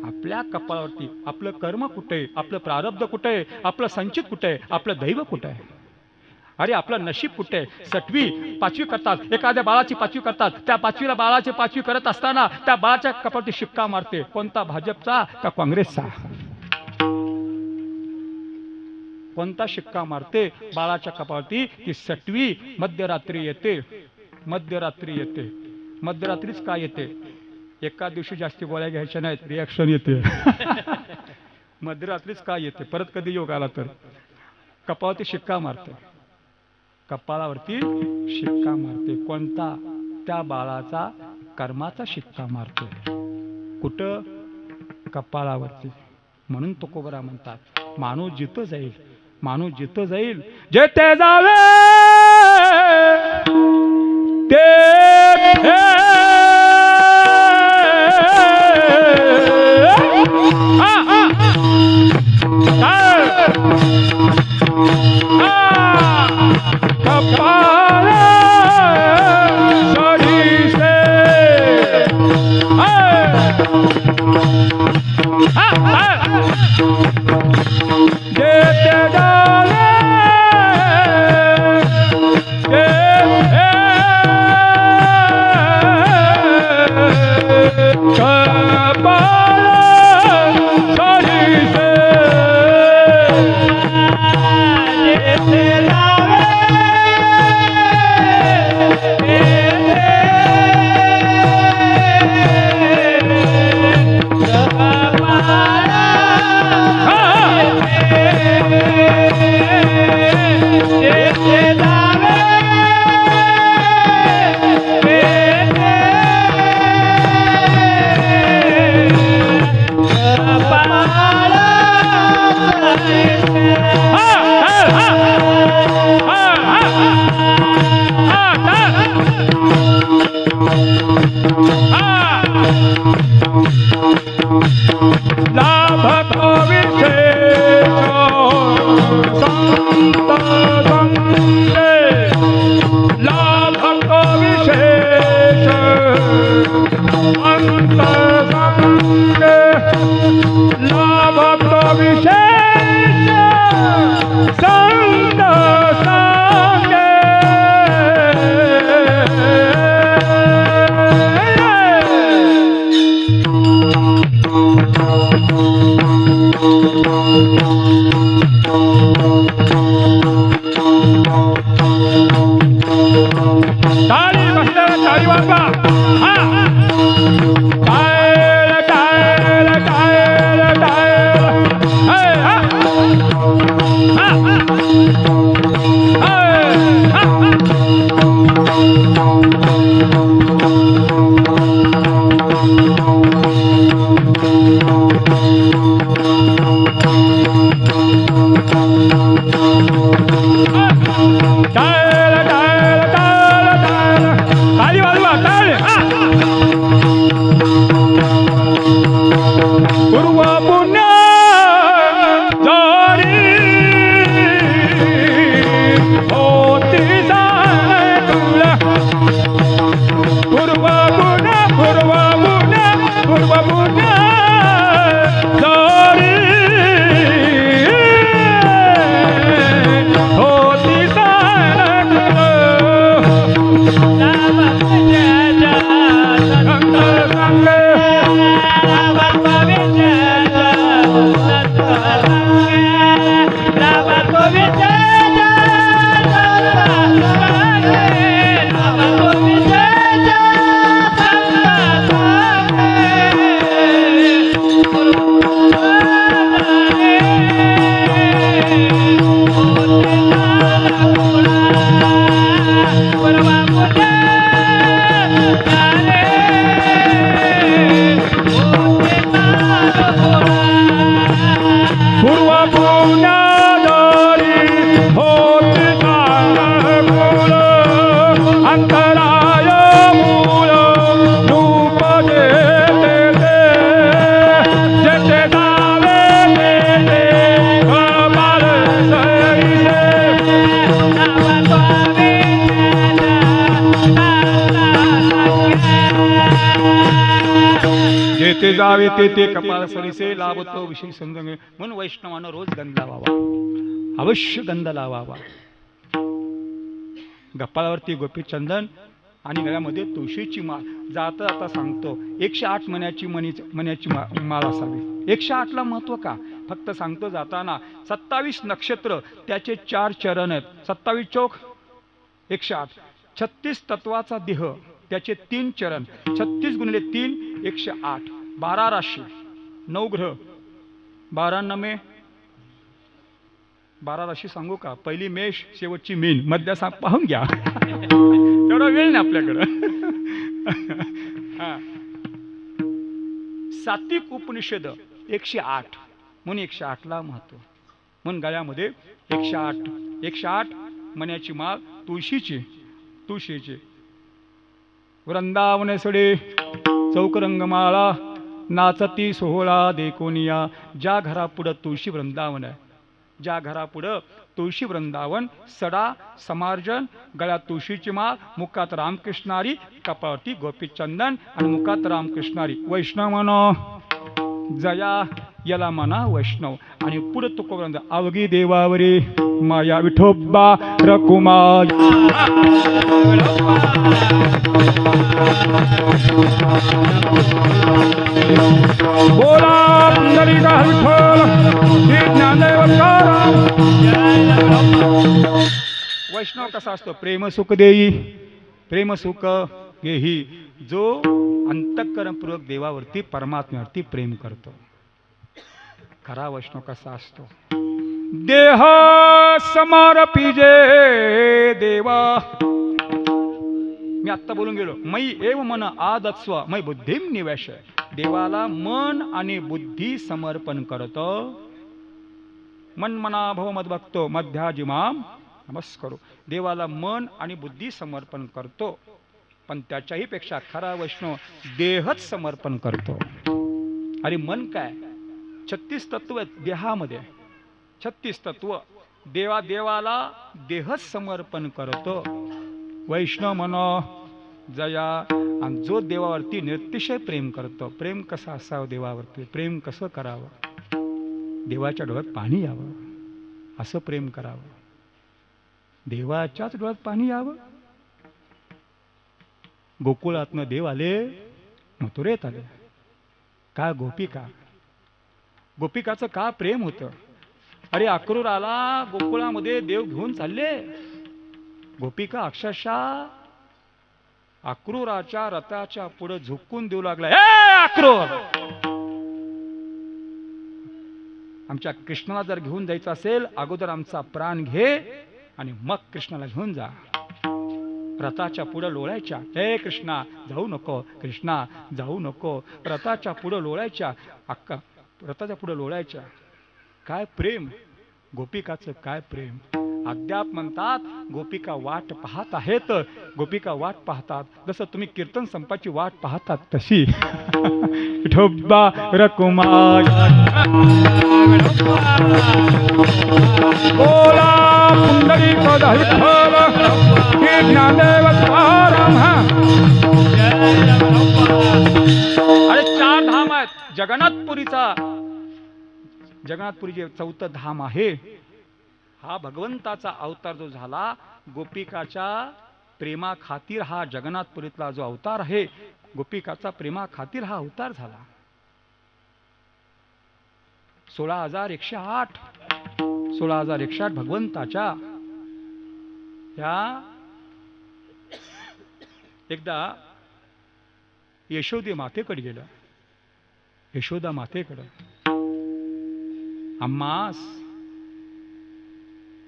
आपल्या कपाळावरती आपलं कर्म कुठे, आपलं प्रारब्ध कुठे, आपलं संचित कुठे, आपलं दैव कुठे आहे. अरे आपलं नशीब कुठे. 6वी 5वी करतात, एखाद्या बाळाची 5वी करतात. त्या 5वीला बाळाची 5वी करत असताना त्या बाळाच्या कपाळावरती शिक्का मारते. कोणता, भाजपचा का काँग्रेसचा. कोणता शिक्का मारते बाळाच्या कपाळावरती. ती 6वी मध्यरात्री येते. मध्यरात्री येते. मध्यरात्रीच काय येते. एका दिवशी जास्ती गोळ्या घ्यायच्या नाहीत, रिॲक्शन येते मध्यरात्रीच काय येते. परत कधी योग आला तर कपाळावरती शिक्का मारते. कपाळावरती शिक्का मारते. कोणता. त्या बाळाचा कर्माचा शिक्का मारते. कुठं. कपाळावरती. म्हणून तुकोबरा म्हणतात माणूस जिथं जाईल, माणूस जिथं जाईल, जेथे जावे ते जेथे जावे तेथे कपाळ सरीसे लाभतो विषय संदंग. म्हणून वैष्णवानं रोज गंध लावावा, अवश्य गंध लावावा. गप्पाळावरती गोपीचंदन आणि गळ्यामध्ये तुळशीची माळ. जाता जाता सांगतो 108 मण्याची माळ असावी. 108 ला महत्व का? फक्त सांगतो जाताना 27 नक्षत्र त्याचे 4 चरण आहेत. 27 चौक 108. 36 तत्वाचा देह त्याचे 3 चरण. 36 गुणिले 3 108. 12 राशी 9 ग्रह 12 नमे 12 राशी सांगू का? पहिली मेष, शेवटची मीन, मध्या सांग पाहून घ्या. तेवढा वेळ नाही आपल्याकडं. सात्विक उपनिषद 108 म्हणून 108 ला महत्व. म्हणून गळ्यामध्ये 108 मण्याची माळ तुळशीची. वृंदावन सडे चौकरंगमाळा नाचती सोहळा देखोनिया. ज्या घरापुढं तुळशी वृंदावन आहे, ज्या घरापुढं तुळशी वृंदावन, सडा समार्जन, गळ्यात तुळशीची माळ, मुखात रामकृष्णारी, कपाळावरती गोपीचंदन आणि मुखात रामकृष्णारी. वैष्णव म्हणा जया याला म्हणा वैष्णव. आणि पुढे तुकोबंद अवघी देवावरी माया विठोबा रकुमार. बोला पुंडलिका विठ्ठल श्री ज्ञानदेव तुकाराम. वैष्णव कसा असतो? प्रेम सुख देई प्रेम सुख घेही. जो अंतःकरणपूर्वक देवावरती परमात्म्यावरती प्रेम करतो. खरा वैष्णव कसा असतो? देह समर्पिजे देवा. मी आत्ता बोलून गेलो. मयी एव मन आदत्स्व मयी बुद्धीम निवेश. देवाला मन आणि बुद्धी समर्पण करतो. मन मना भव मद्भक्तो मध्याजिमाम नमस्कारो. देवाला मन आणि बुद्धी समर्पण करतो. पण त्याच्याही पेक्षा खरा वैष्णव देहच समर्पण करतो. अरे मन काय? 36 तत्व देहामध्ये. 36 तत्व देवाला देह समर्पण करतो. वैष्णव मनो जया. आणि जो देवावरती निरतिशय प्रेम करतो. प्रेम कसं असावं देवावरती, प्रेम कसं करावं, देवाच्या डोळ्यात पाणी यावं असं प्रेम करावं. देवाच्याच डोळ्यात पाणी यावं. गोकुळातनं देव आले, मथुरेत आले. का गोपिका, गोपिकाचं का प्रेम होतं. अरे अक्रूराला गोकुळामध्ये देव घेऊन चालले. गोपिका अक्षरशः अक्रूराच्या रथाच्या पुढे झुकून देऊ लागला. ए अक्रूर, आमच्या कृष्णाला जर घेऊन जायचं असेल अगोदर आमचा प्राण घे आणि मग कृष्णाला घेऊन जा. रथाच्या पुढे लोळायच्या. हे कृष्णा जाऊ नको, कृष्णा जाऊ नको. रथाच्या पुढे लोळायच्या. अक्का रथाच्या पुढे लोळायच्या. काय प्रेम, गोपिकाचं काय प्रेम. अद्याप म्हणतात गोपिका वाट पाहत आहेत. गोपिका वाट पाहतात जसं तुम्ही कीर्तन संपाची वाट पाहतात तशी. विठोबा रकुमाय बोला पुंडलिक विठ्ठल श्री ज्ञानदेव तुकाराम. अरे 4 धाम आहेत. जगन्नाथपुरीचा, जगन्नाथपुरी जे 4थं धाम आहे, हा भगवंताचा अवतार जो झाला गोपिकाच्या प्रेमा खातीर, हा जगन्नाथपुरीतला जो अवतार आहे गोपिकाचा प्रेमा खातीर हा अवतार झाला. 16,108 16,108 भगवंताच्या या. एकदा यशोदे मातेकडे गेलं. यशोदा मातेकडे, आम्हास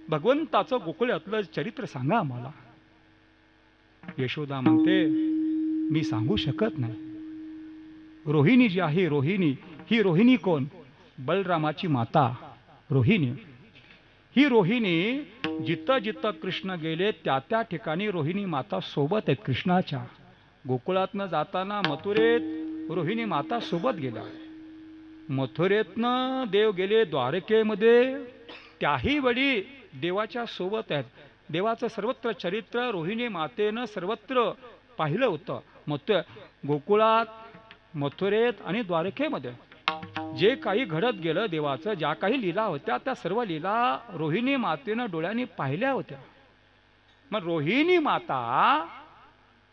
भगवंताचं गोकुळातलं चरित्र सांगा आम्हाला. यशोदा म्हणते मी सांगू शकत नाही. रोहिणी जी आहे, रोहिणी, ही रोहिणी कोण. बलरामाची माता रोहिणी. ही रोहिणी जिथं जिथं कृष्ण गेले त्या त्या ठिकाणी रोहिणी माता सोबत आहेत कृष्णाच्या. गोकुळातनं जाताना मथुरेत रोहिणी माता सोबत गेला. मथुरेतनं देव गेले द्वारकेमध्ये, त्याही वेळी देवाच्या सोबत आहेत. देवाचं सर्वत्र चरित्र रोहिणी मातेनं सर्वत्र पाहिलं होतं. गोकुळात, मथुरेत आणि द्वारकेमध्ये जे काही घडत गेलं देवाचं, ज्या काही लीला होत्या त्या सर्व लीला रोहिणी मातेनं डोळ्यांनी पाहिल्या होत्या. मग रोहिणी माता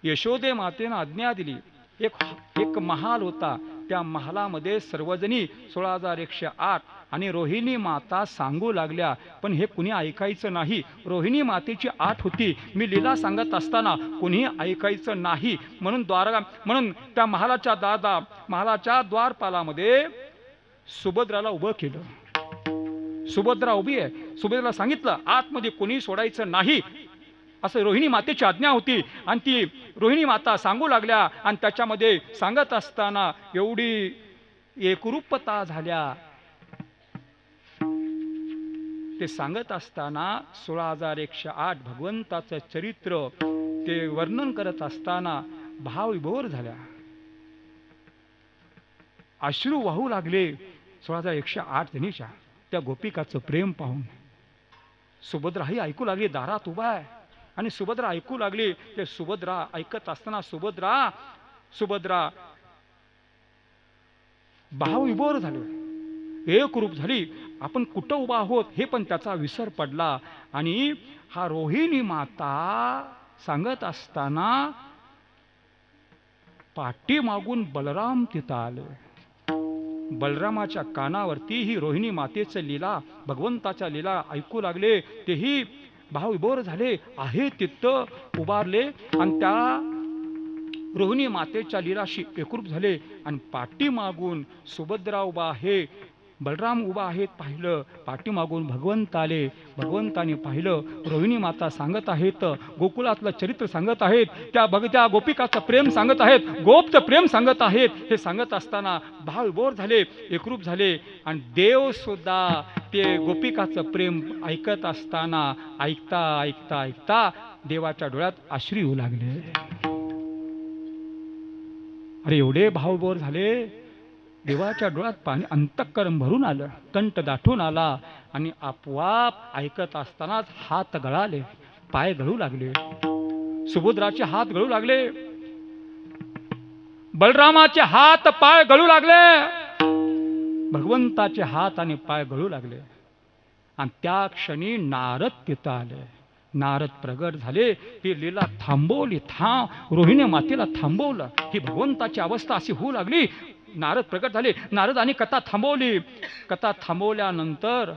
यशोदे मातेनं आज्ञा दिली. एक महाल होता, त्या महालामध्ये सर्वजणी 16,108 आणि रोहिणी माता सांगू लागल्या. पण हे कुणी ऐकायचं नाही. रोहिणी मातेची 8 होती. मी लीला सांगत असताना कुणी ऐकायचं नाही. म्हणून त्या महालाच्या द्वारपालामध्ये सुभद्राला उभं केलं. सुभद्रा उभी आहे. सुभद्राला सांगितलं आतमध्ये कोणी सोडायचं नाही असं रोहिणी मातेची आज्ञा होती. आणि ती रोहिणी माता सांगू लागल्या. आणि त्याच्यामध्ये सांगत असताना एवढी एकरूपता झाल्या. ते सांगत असताना 16,108 भगवंताचं चरित्र ते वर्णन करत असताना भावविभोर झाल्या. अश्रू वाहू लागले 16,108 जणीच्या त्या गोपिकाचं प्रेम पाहून. सुभद्रा ही ऐकू लागली, दारात उभा आहे. आणि सुभद्रा ऐकू लागली. ते सुभद्रा ऐकत असताना सुभद्रा भावविभोर झाले, एक रूप झाली. आपण कुठं उभा आहोत हे पण त्याचा विसर पडला. आणि हा रोहिणी माता सांगत असताना पाठीमागून बलराम तिथं आले. बलरामाच्या कानावरती ही रोहिणी मातेचं लीला, भगवंताच्या लीला ऐकू लागले. तेही भावविभोर झाले, आहे तिथं उभारले आणि त्या रोहिणी मातेच्या लीलाशी एकरूप झाले. आणि पाठीमागून सुभद्रा उभा आहे, बलराम उभा आहेत पाहिलं. पाठीमागून भगवंत आले, भगवंताने पाहिलं. रोहिणी माता सांगत आहेत, गोकुळातलं चरित्र सांगत आहेत, त्या गोपिकाचं प्रेम सांगत आहेत, गोपचं प्रेम सांगत आहेत. हे सांगत असताना भावविभोर झाले, एकरूप झाले. आणि देव सुद्धा ते गोपिकाचं प्रेम ऐकत असताना ऐकता ऐकता ऐकता देवाच्या डोळ्यात अश्रू येऊ लागले. अरे एवढे भावविभोर झाले देवाच्या डोळ्यात पाणी, अंतःकरण भरून आलं, कंठ दाटून आला आणि आपोआप ऐकत असतानाच हात गळाले, पाय गळू लागले. सुभद्राचे हात गळू लागले, बलरामाचे हात पाय गळू लागले, भगवंताचे हात आणि पाय गळू लागले. आणि त्या क्षणी नारद तिथं आले. नारद प्रगट झाले, ती लीला थांबवली. रोहिणी मातेला थांबवलं. ही भगवंताची अवस्था अशी होऊ लागली. नारद प्रगट झाले, नारदांनी कथा थांबवली. कथा थांबवल्यानंतर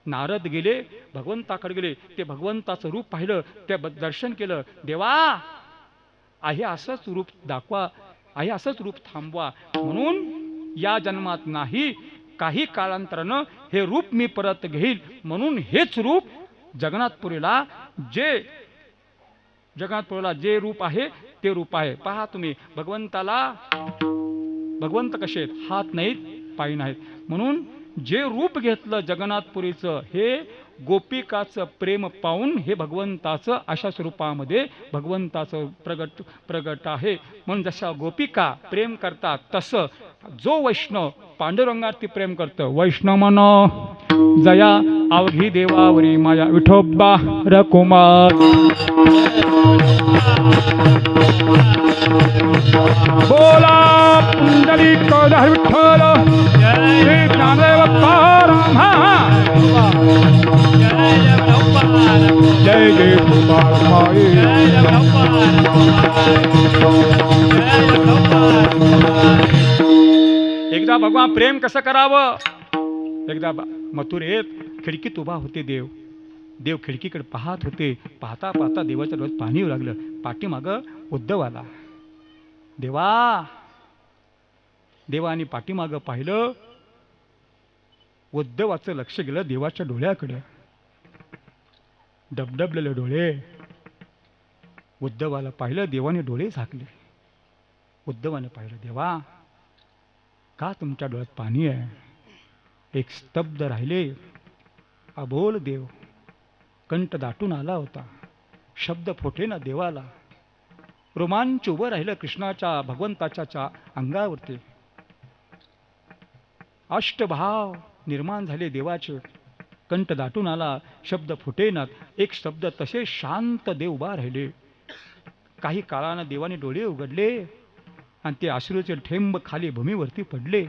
नारद गेले, भगवंताकडे गेले. ते भगवंताचं रूप पाहिलं, ते दर्शन केलं. देवा, आहे असंच रूप दाखवा, आहे असंच रूप थांबवा. म्हणून या जन्मात नाही, काही कालांतरानं हे रूप मी परत घेईल. म्हणून हेच रूप जगन्नाथपुरीला जे रूप आहे ते रूप आहे. पहा तुम्ही, भगवंत कसे आहेत? हात नाहीत, पाय नाहीत. म्हणून जे रूप घेतलं जगन्नाथपुरीचं, हे गोपिकाचं प्रेम पाहून हे भगवंताचं अशा स्वरूपामध्ये भगवंताचं प्रगट आहे. म्हणून जशा गोपिका प्रेम करतात, तसं जो वैष्णव पांडुरंगावरती प्रेम करतं, वैष्णव मन जया अवघी देवावरी माया, विठोबा रकुमार. बोला पुंडलिक विठ्ठल, श्री ज्ञानदेव तुकाराम. जय जय तुकाराम. एकदा भगवान प्रेम कसं करावं? एकदा मथुरेत खिडकीत उभा होते देव खिडकीकडे पाहत होते. पाहता पाहता देवाच्या डोळ्यात पाणी येऊ लागलं. पाठीमागं उद्धव आला. देवाने पाठीमागं पाहिलं. उद्धवाचं लक्ष गेलं देवाच्या डोळ्याकडे. डबडबलेले डोळे. उद्धवाला पाहिलं, देवाने डोळे झाकले. उद्धवाने पाहिलं, देवा, का तुमच्या डोळ्यात पाणी आहे? एक स्तब्ध राहिले. अबोल देव, कंठ दाटून आला होता, शब्द फुटेना देवाला. रोमांच उभं राहिलं कृष्णाच्या, भगवंताच्या अंगावरती. अष्टभाव निर्माण झाले देवाचे. कंठ दाटून आला, शब्द फुटेनात. एक शब्द तसे शांत देव उभा राहिले. काही काळानं देवाने डोळे उघडले आणि ते अश्रूचे ठेंब खाली भूमीवरती पडले.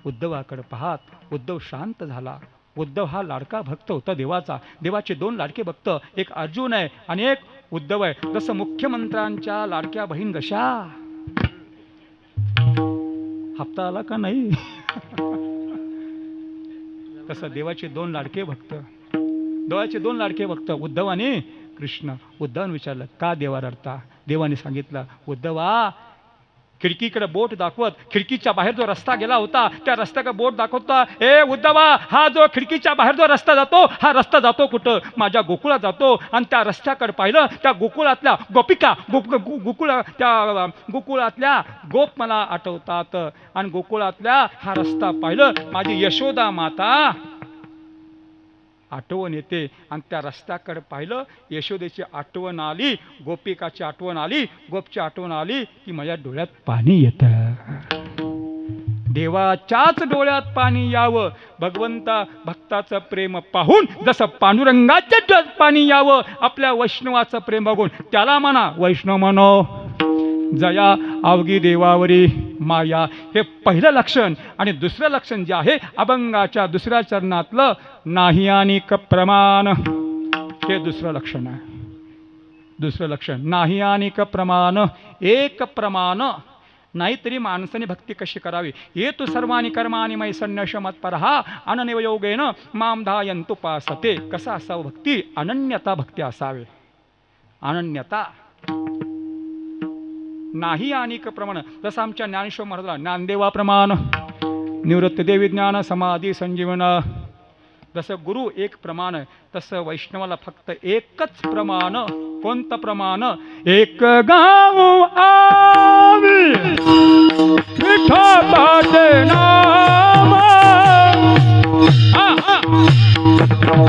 उद्धवाकडे पाहत उद्धव शांत झाला. उद्धव हा लाडका भक्त होता देवाचा. देवाचे दोन लाडके भक्त, एक अर्जुन आहे आणि एक उद्धव आहे. जसं मुख्यमंत्र्यांच्या लाडक्या बहीण कशा, हप्ता आला का नाही, तसं देवाचे दोन लाडके भक्त, उद्धव आणि कृष्ण. उद्धवाने विचारलं, का देवा रडता? देवाने सांगितलं, उद्धवा, खिडकीकडे बोट दाखवत, खिडकीच्या बाहेर जो रस्ता गेला होता त्या रस्त्याकडे बोट दाखवता. ए उद्धवा, हा जो खिडकीच्या बाहेर जो रस्ता जातो, हा रस्ता जातो कुठं? माझ्या गोकुळात जातो. आणि त्या रस्त्याकडे पाहिलं, त्या गोकुळातल्या गोपिका, त्या गोकुळातल्या गोप मला आठवतात. आणि गोकुळातल्या हा रस्ता पाहिलं, माझी यशोदा माता आठवण येते. आणि त्या रस्त्याकडे पाहिलं, यशोदेची आठवण आली, गोपिकाची आठवण आली, गोपची आठवण आली की माझ्या डोळ्यात पाणी येतं. देवाच्याच डोळ्यात पाणी यावं, भक्ताचं प्रेम पाहून जसं पांडुरंगाच्या डोळ्यात पाणी यावं, आपल्या वैष्णवाचं प्रेम बघून. त्याला म्हणा वैष्णव मनो जया अवघी देवावरी माया. हे पहिलं लक्षण. आणि दुसरं लक्षण जे आहे अभंगाच्या दुसऱ्या चरणातलं, नाही अनिक प्रमाण, हे दुसरं लक्षण आहे. दुसरं लक्षण, नाही अनिक प्रमाण, एक प्रमाण. नाहीतरी माणसाने भक्ती कशी करावी? ये तू सर्वानी कर्मानी मयि संन्यास मत्परहा अनन्य योगेन माम ध्यायन्तुपासते. कसं असावं भक्ती? अनन्यता भक्ती असावे. अनन्यता, नाही अनिक प्रमाण. जसं आमच्या ज्ञानेश्वर महाराजाला ज्ञानदेवा प्रमाण, निवृत्त देवी ज्ञान समाधी संजीवन. जसं गुरु एक प्रमाण, तसं वैष्णवाला फक्त एकच प्रमाण. कोणतं प्रमाण? एक गाव आम्ही विठोबाचे नाम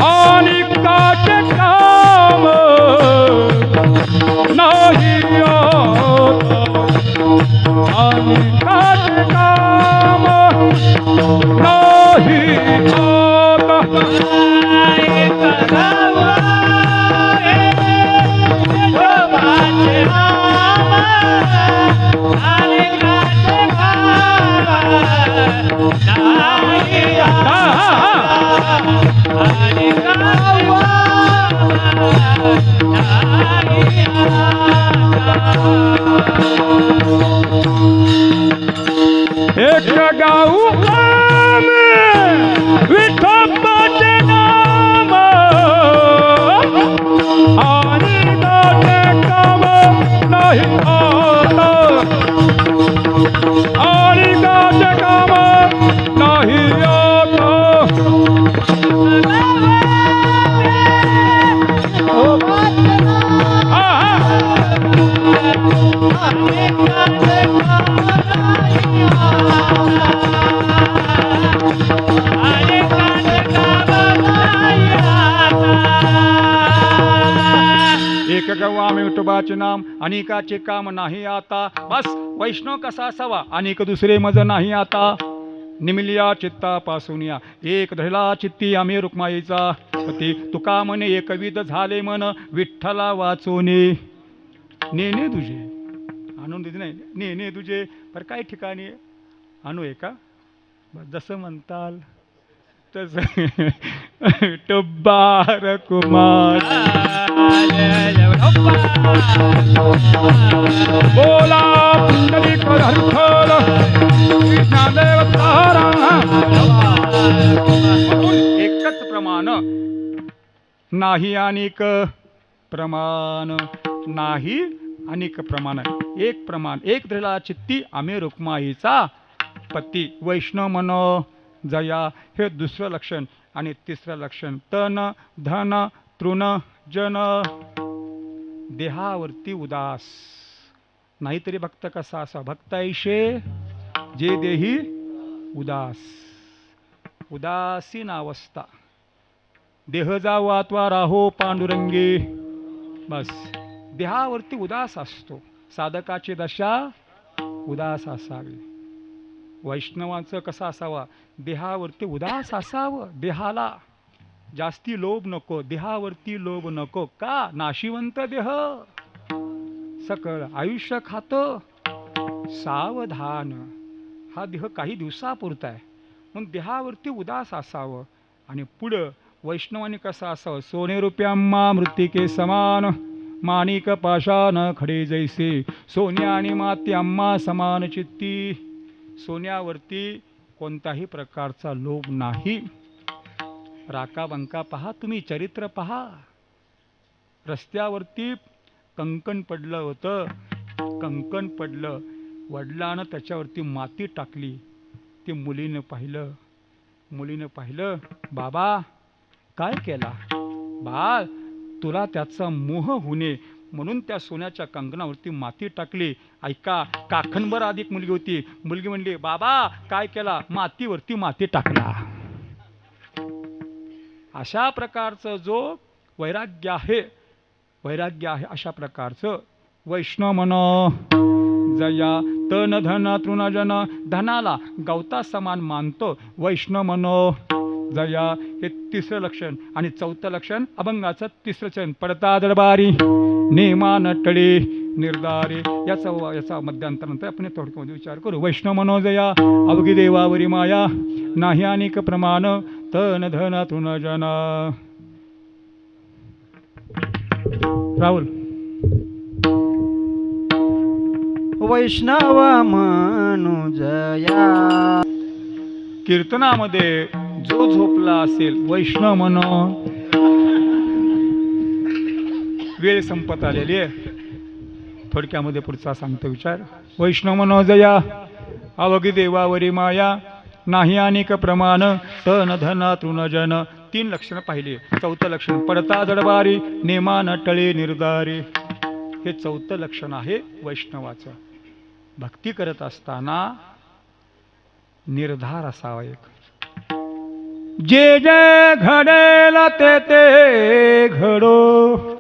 आणि काचे काम नाही आणि काचे काम एक गवामी विठोबाचे नाम अनेकाचे काम नाही आता. बस वैष्णव कसा असावा अनेक दुसरे मज नाही आता. निमिलिया चित्तापासून या एक धरला चित्ती आम्ही रुक्माईचा पती. तुका म्हणे एकविध झाले मन विठ्ठला वाचोने. नेने तुझे आणून दिले नाही, नेने तुझे पर काही ठिकाणी आणू आहे का जसं म्हणताल तसं. टब्बार कुमार बोला पुंडलिक हरखल ज्ञानदेव तारा. एकच प्रमाण नाही अनेक प्रमाण, नाही अनेक प्रमाण, एक प्रमाण. एक धरला चित्ती आम्ही रुक्माईचा पती. वैष्णव मन जया हे दुसरं लक्षण. आणि तिसरं लक्षण तन धन तृण जन. देहावरती उदास नाहीतरी भक्त कसा असा. भक्त ऐशे जे देही उदास. उदासीन अवस्था. देह जावो अथवा राहो पांडुरंगी. बस देहावरती उदास असतो. साधकाची दशा उदास असावी. वैष्णवांचं कसं असावा देहावरती उदास असावं. देहाला जास्ती लोभ नको, देहावरती लोभ नको. का नाशिवंत देह सकळ आयुष्य खातं. सावधान हा देह काही दिवसापुरता आहे म्हणून देहावरती उदास असावं. आणि पुढं वैष्णवाने कसं असावं. सोने रुपयाम्मा मृत्तिके समान माणिक पाषाण खडे जैसे. सोन्या आणि माती आम्हा समान चित्ती. सोन्यावरती कोणताही प्रकारचा लोभ नाही. राकाबंका पहा तुम्ही, चरित्र पहा. रस्त्यावरती कंकण पडलं होतं. कंकण पडलं, वडिलानं त्याच्यावरती माती टाकली. ती मुलीनं पाहिलं. बाबा काय केला. बाळ तुला त्याचा मोह होणे म्हणून त्या सोन्याच्या कंकणावरती माती टाकली. ऐका काखणभर अधिक मुलगी होती. मुलगी म्हणली बाबा काय केला. मातीवरती माती टाकला. अशा प्रकारचं जो वैराग्य आहे अशा प्रकारचं वैष्णव मन जया. तन धन तृणजन. धनाला गवता समान मानतो वैष्णव मन जया. हे तिसरं लक्षण. आणि चौथं लक्षण अभंगाचं तिसरं चरण. पडता दरबारी नेमान टळे निर्धारे. याचा मध्यांतरानंतर आपण थोडक्यामध्ये विचार करू. वैष्णव मनोजया अवघी देवावरी माया नाही अनेक प्रमाण तन धन तृणजन. राहुल वैष्णव मनोजया. कीर्तनामध्ये जो झोपला असेल वैष्णव मन. वेळ संपत आलेली आहे. थोडक्यामध्ये पुढचा सांगतो विचार. वैष्णव मनोजया अवघी देवावरी माया नाही अनेक प्रमाण तन धन तृणजन. 3 लक्षणं पाहिली. चौथं लक्षण पडता दरबारी नेमान टळे निर्धारे. हे चौथं लक्षण आहे वैष्णवाचं. भक्ती करत असताना निर्धार असावा एक. जे जे घडेल ते ते घडो.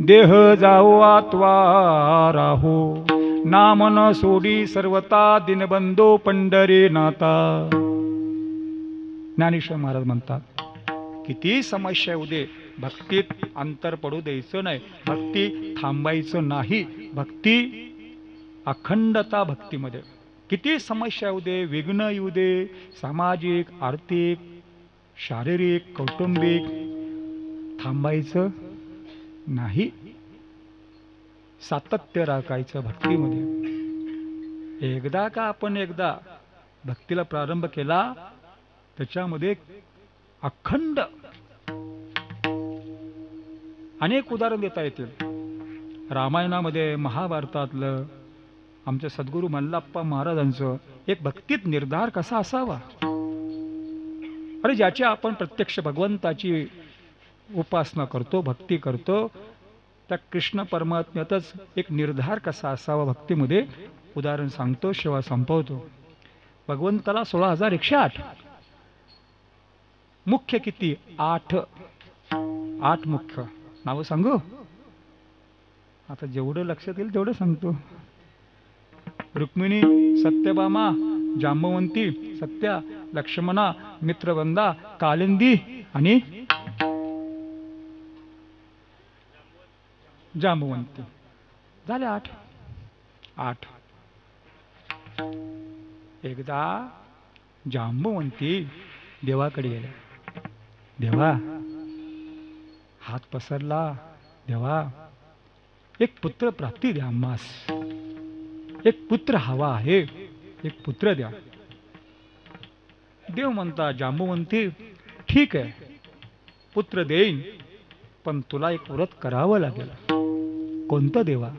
देह जाओ अथवा राहो. नाम न सोडी सर्वता दिनबंधो पंढरी नाता. ज्ञानेश्वर महाराज म्हणतात किती समस्या येऊ दे भक्तीत अंतर पडू द्यायचं नाही. भक्ती थांबायचं नाही. भक्ती अखंडता भक्तीमध्ये. किती समस्या येऊ दे, विघ्न येऊ दे, सामाजिक आर्थिक शारीरिक कौटुंबिक, थांबायचं नाही. सातत्य राखायचं भक्तीमध्ये. एकदा भक्तीला प्रारंभ केला त्याच्यामध्ये अखंड अनेक उदाहरण देता येतील. रामायणामध्ये महाभारतातलं आमच्या सद्गुरू मल्लप्पा महाराजांचं एक भक्तीत निर्धार कसा असावा. अरे ज्याची आपण प्रत्यक्ष भगवंताची उपासना करतो, भक्ती करतो, त्या कृष्ण परमात्म्यातच एक निर्धार कसा असावा भक्तीमध्ये उदाहरण सांगतो. शिवा संपवतो. भगवंताला 16,108 मुख्य किती 8 मुख्य नावं सांगू. आता जेवढं लक्षात येईल तेवढं सांगतो. रुक्मिणी, सत्यभामा, जांबवंती, सत्या, लक्ष्मणा, मित्रवंदा, कालिंदी आणि जांबवंती. झाले 8. एकदा जांबवंती देवाकडे गेल्या. देवा, हात पसरला. देवा, एक पुत्र प्राप्ती द्या आम्हास. एक पुत्र हवा आहे, एक पुत्र द्या. देव म्हणता, जांबवंती ठीक आहे, पुत्र देईन, पण तुला एक व्रत करावं लागेल. कोणतं देवा?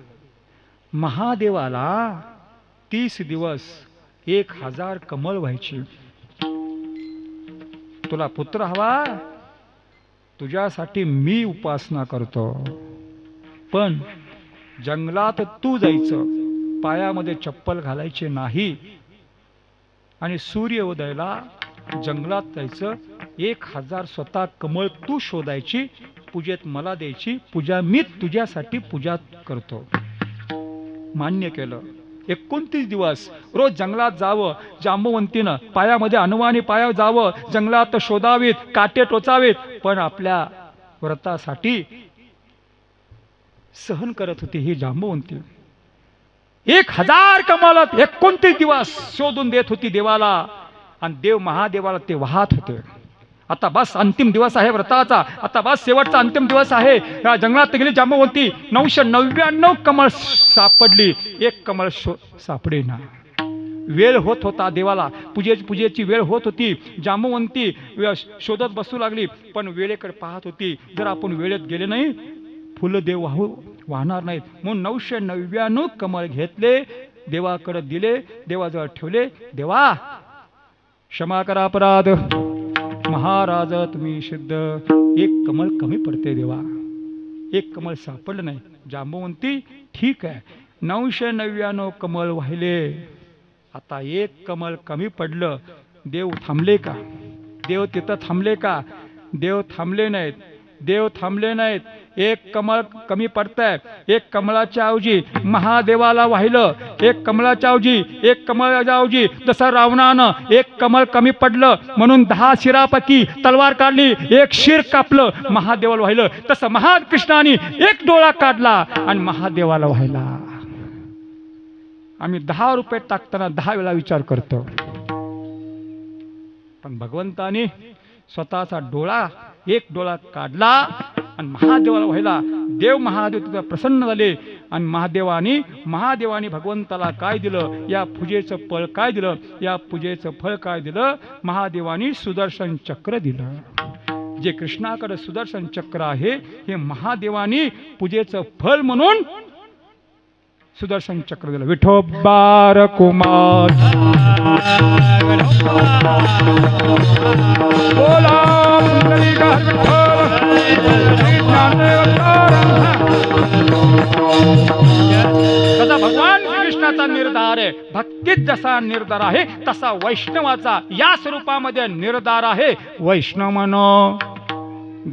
महादेवाला 30 दिवस 1000 कमळ व्हायची. तुला पुत्र हवा, तुझ्यासाठी मी उपासना करतो, पण जंगलात तू जायचं, पायामध्ये चप्पल घालायचे नाही, आणि सूर्योदयाला जंगलात जायचं. 1000 स्वतः कमळ तू शोधायची, पूजेत मला द्यायची. पूजा मी तुझ्यासाठी पूजा करतो. मान्य केलं. 29 दिवस रोज जंगलात जावं. जांबवंतीनं पायामध्ये अनवाणी पाया जावं, जंगलात शोधावीत, काटे टोचावेत, पण आपल्या व्रतासाठी सहन करत होती ही जांबवंती. 1000 कमळात 29 दिवस शोधून देत होती देवाला, आणि देव महादेवाला ते वाहत होते. आता बस अंतिम दिवस आहे व्रताचा, आता बस शेवटचा अंतिम दिवस आहे. या जंगलात गेली जांबवंती. 999 कमळ सापडली, एक कमळ सापडेना. वेळ होत होता देवाला, पूजेची वेळ होत होती. जांबवंती शोधत बसू लागली, पण वेळेकडे पाहत होती. जर आपण वेळेत गेले नाही, फुलं देव वाहणार नाहीत. म्हणून 999 कमळ घेतले, देवाकडे दिले, देवाजवळ ठेवले. देवा, क्षमा करा अपराध. महाराज तुम्ही सिद्ध, एक कमळ कमी पडते देवा. एक कमळ सापडलं नाही. जांबवंती ठीक आहे, 999 कमळ वाहिले, आता एक कमळ कमी पडलं. देव थांबले का? देव तिथं थांबले का? देव थांबले नाहीत. देव थांबले नाहीत. एक कमळ कमी पडतंय. एक कमळाच्या ऐवजी महादेवाला वाहिलं. एक कमळाच्या ऐवजी जसं रावणानं एक कमळ कमी पडलं म्हणून 10 शिरापैकी तलवार काढली, एक शिर कापलं, महादेवाला वाहिलं. तसं महाकृष्णाने एक डोळा काढला आणि महादेवाला वाहिला. आम्ही 10 रुपये टाकताना 10 वेळा विचार करतो, पण भगवंताने स्वतःचा डोळा, एक डोळा काढला आणि महादेवाला व्हायला. देव महादेव तिथं प्रसन्न झाले, आणि महादेवाने भगवंताला काय दिलं? या पूजेचं फळ काय दिलं? या पूजेचं फळ काय दिलं? महादेवाने सुदर्शन चक्र दिलं. जे कृष्णाकडे सुदर्शन चक्र आहे, हे महादेवाने पूजेचं फळ म्हणून सुदर्शन चक्र दिलं. विठोबार कुमार बोला तसा भगवान कृष्णाचा निर्धार आहे. भक्तीत जसा निर्धार आहे तसा वैष्णवाचा या स्वरूपामध्ये निर्धार आहे. वैष्णव मनो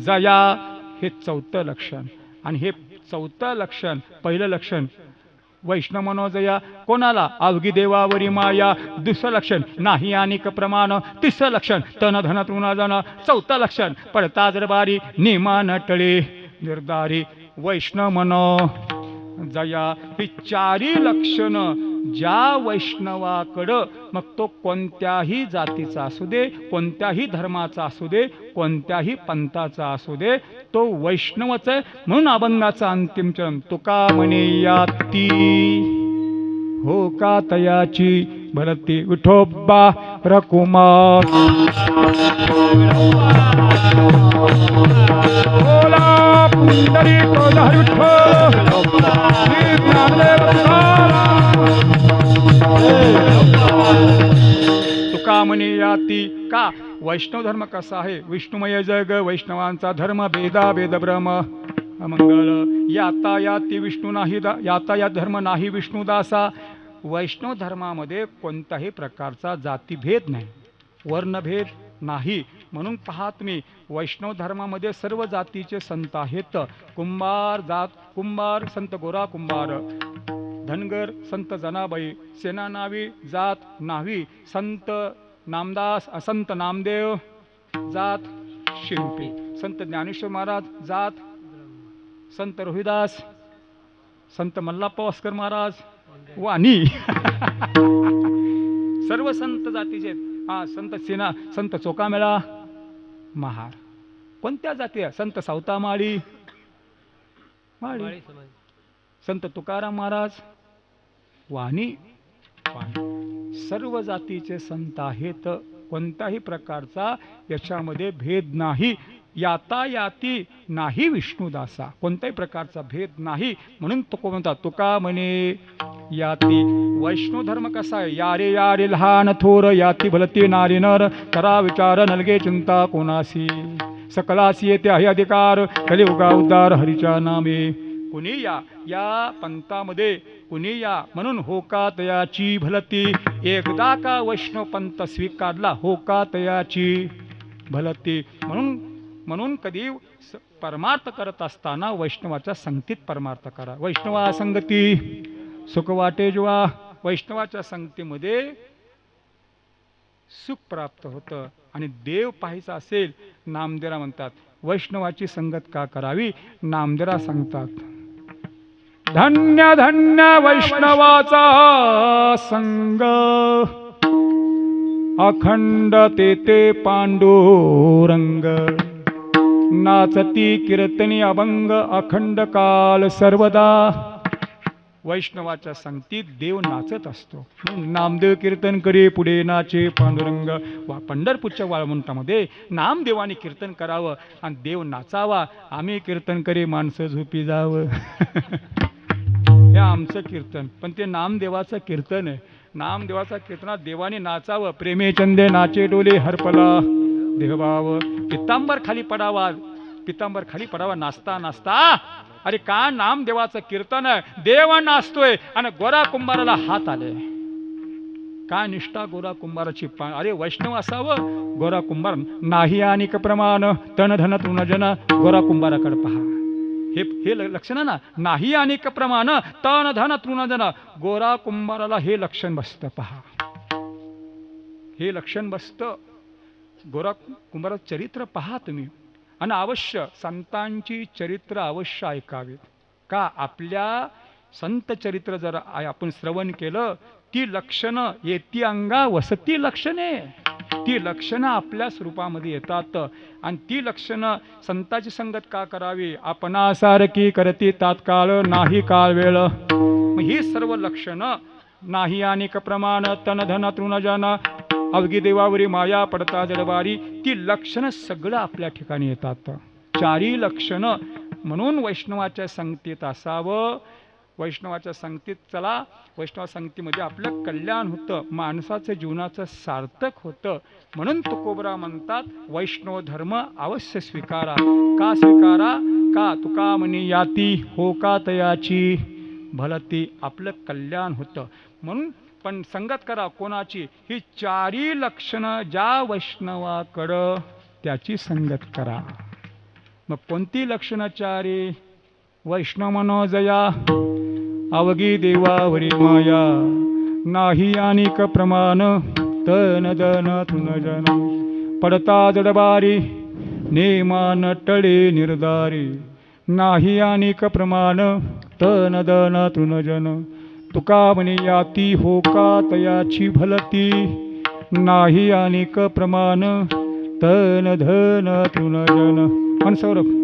जया हे 4थं लक्षण, आणि हे 4थं लक्षण, पहिलं लक्षण वैष्णव मनोजया कोणाला? अवघी देवावरी माया. 2रं लक्षण नाही अनेक प्रमाण. 3रं लक्षण तन धन तृणजन. 4थं लक्षण पडता दरबारी निमा नटळे निर्धारी. वैष्णव मनो जया ही 4ही लक्षण ज्या वैष्णवाकडं, मग तो कोणत्याही जातीचा असू दे, कोणत्याही धर्माचा असू दे, कोणत्याही पंथाचा असू दे, तो वैष्णवच आहे. म्हणून अभंगाचा अंतिम चरण तुका म्हणे याती हो का तयाची भरती. विठोबा रकुमार बोला पुंडरीक तुका म्हणे याती. का? वैष्णव धर्म कसा आहे? विष्णुमय जग वैष्णवांचा धर्म, भेदा भेद ब्रह्म अमंगल. याता याती विष्णू नाही, याता या धर्म नाही विष्णुदासा. वैष्णव धर्मामध्ये कोणत्याही प्रकारचा जातीभेद नाही, वर्णभेद नाही, म्हणून पहा तुम्ही वैष्णव धर्मामध्ये सर्व जातीचे संत आहेत. कुंभार संत गोरा कुंभार, धनगर संत जनाबाई, सेना नावी जात नावी, संत नामदेव जात शिंपी, संत ज्ञानेश्वर महाराज जात, संत रोहिदास, संत मल्लाप्पा वास्कर महाराज वाणी सर्व संत जातीचे. संत सेना, संत चोकामेळा महार. कोणत्या जाती? संत सावतामाळी संत तुकाराम महाराज वाणी. सर्व जातीचे संत आहेत. कोणत्याही प्रकारचा याच्यामध्ये भेद नाही. यातायाती नाही विष्णुदासा, कोणत्याही प्रकारचा भेद नाही. म्हणून तो म्हणतात तुका म्हणे याती. वैष्णव धर्म कसा आहे? यारे लहान थोर याती भलती नारी नर, करा विचार नलगे चिंता कोणासी, सकलासी येते आहे अधिकार, कलियुगा उद्धार हरीच्या नामे. कुणी या पंथामध्ये कुणी या, म्हणून होका तयाची भलती. एकदा का वैष्णव पंथ स्वीकारला, होका तयाची भलती. म्हणून कधी परमार्थ करत असताना वैष्णवाच्या संगतीत परमार्थ करा. वैष्णवा संगती सुख वाटे जेव्हा, वैष्णवाच्या संगतीमध्ये सुख प्राप्त होतं. आणि देव पाहायचा असेल, नामदेवरा म्हणतात वैष्णवाची संगत का करावी? नामदेवरा सांगतात धन्य धन्य वैष्णवाचा संग, अखंड तेथे पांडुरंग, नाचती कीर्तनी अभंग, अखंड काल सर्वदा. वैष्णवाच्या संगतीत देव नाचत असतो. नामदेव कीर्तन करे पुढे नाचे पांडुरंग. पंढरपूरच्या वाळवंटामध्ये नामदेवाने कीर्तन करावं आणि देव नाचावा. आम्ही कीर्तन करे माणसं झोपी जावं हे आमचं कीर्तन. पण ते नामदेवाचं कीर्तन आहे. नामदेवाचा कीर्तनात देवाने नाचावं. प्रेमे चंदे नाचे डोले हरपला देहभाव. पितांबर खाली पडावा नाचता नाचता. अरे का नामदेवाचं कीर्तन आहे, देव नाचतोय आणि गोरा कुंभाराला हात आले. काय निष्ठा गोरा कुंभाराची. अरे वैष्णव असावं गोरा कुंभार. नाही अनेक प्रमाण तन धन तृणजन. गोरा कुंभाराकडे पहा. हे लक्षण ना. नाही अनेक प्रमाण तन धन तृणजन. गोरा कुंभाराला हे लक्षण बसतं. पहा हे लक्षण बसतं. गोरा कुंभाराचं चरित्र पहा तुम्ही. आणि अवश्य संतांची चरित्र अवश्य ऐकावीत. का? आपल्या संत चरित्र जर आपण श्रवण केलं, ती लक्षणं येती अंगा वसती लक्षणे. ती लक्षणं आपल्या स्वरूपामध्ये येतात. आणि ती लक्षणं संताची संगत का करावी? आपणासारखी करती तात्काळ नाही काळ वेळ. ही सर्व लक्षणं नाही अनेक प्रमाण तन धन तृणजन, अवघी देवावरी माया पडता जडबारी. ती लक्षणं सगळं आपल्या ठिकाणी येतात. चारी लक्षणं. म्हणून वैष्णवाच्या संगतीत असावं. वैष्णवाच्या संगतीत चला. वैष्णव संगतीमध्ये आपलं कल्याण होतं. माणसाचं जीवनाचं सार्थक होतं. म्हणून तुकोबरा म्हणतात वैष्णव धर्म अवश्य स्वीकारा. का स्वीकारा? का तुका म्हणे याती हो का तयाची भलती. आपलं कल्याण होतं. म्हणून पण संगत करा कोणाची? ही चारी लक्षणं ज्या वैष्णवाकडं त्याची संगत करा. मग कोणती लक्षणं चारी? वैष्णव मनोजया अवघी देवावरी माया, नाही अनेक प्रमाण तन धन तृणजन, पडता जडबारी नेमान टळे निर्धारी, नाही अनेक प्रमाण तन धन तृणजन. तुका म्हणे याती हो का तयाची भलती, नाही अनेक प्रमाण तन धन तृणजन. मन सौरभ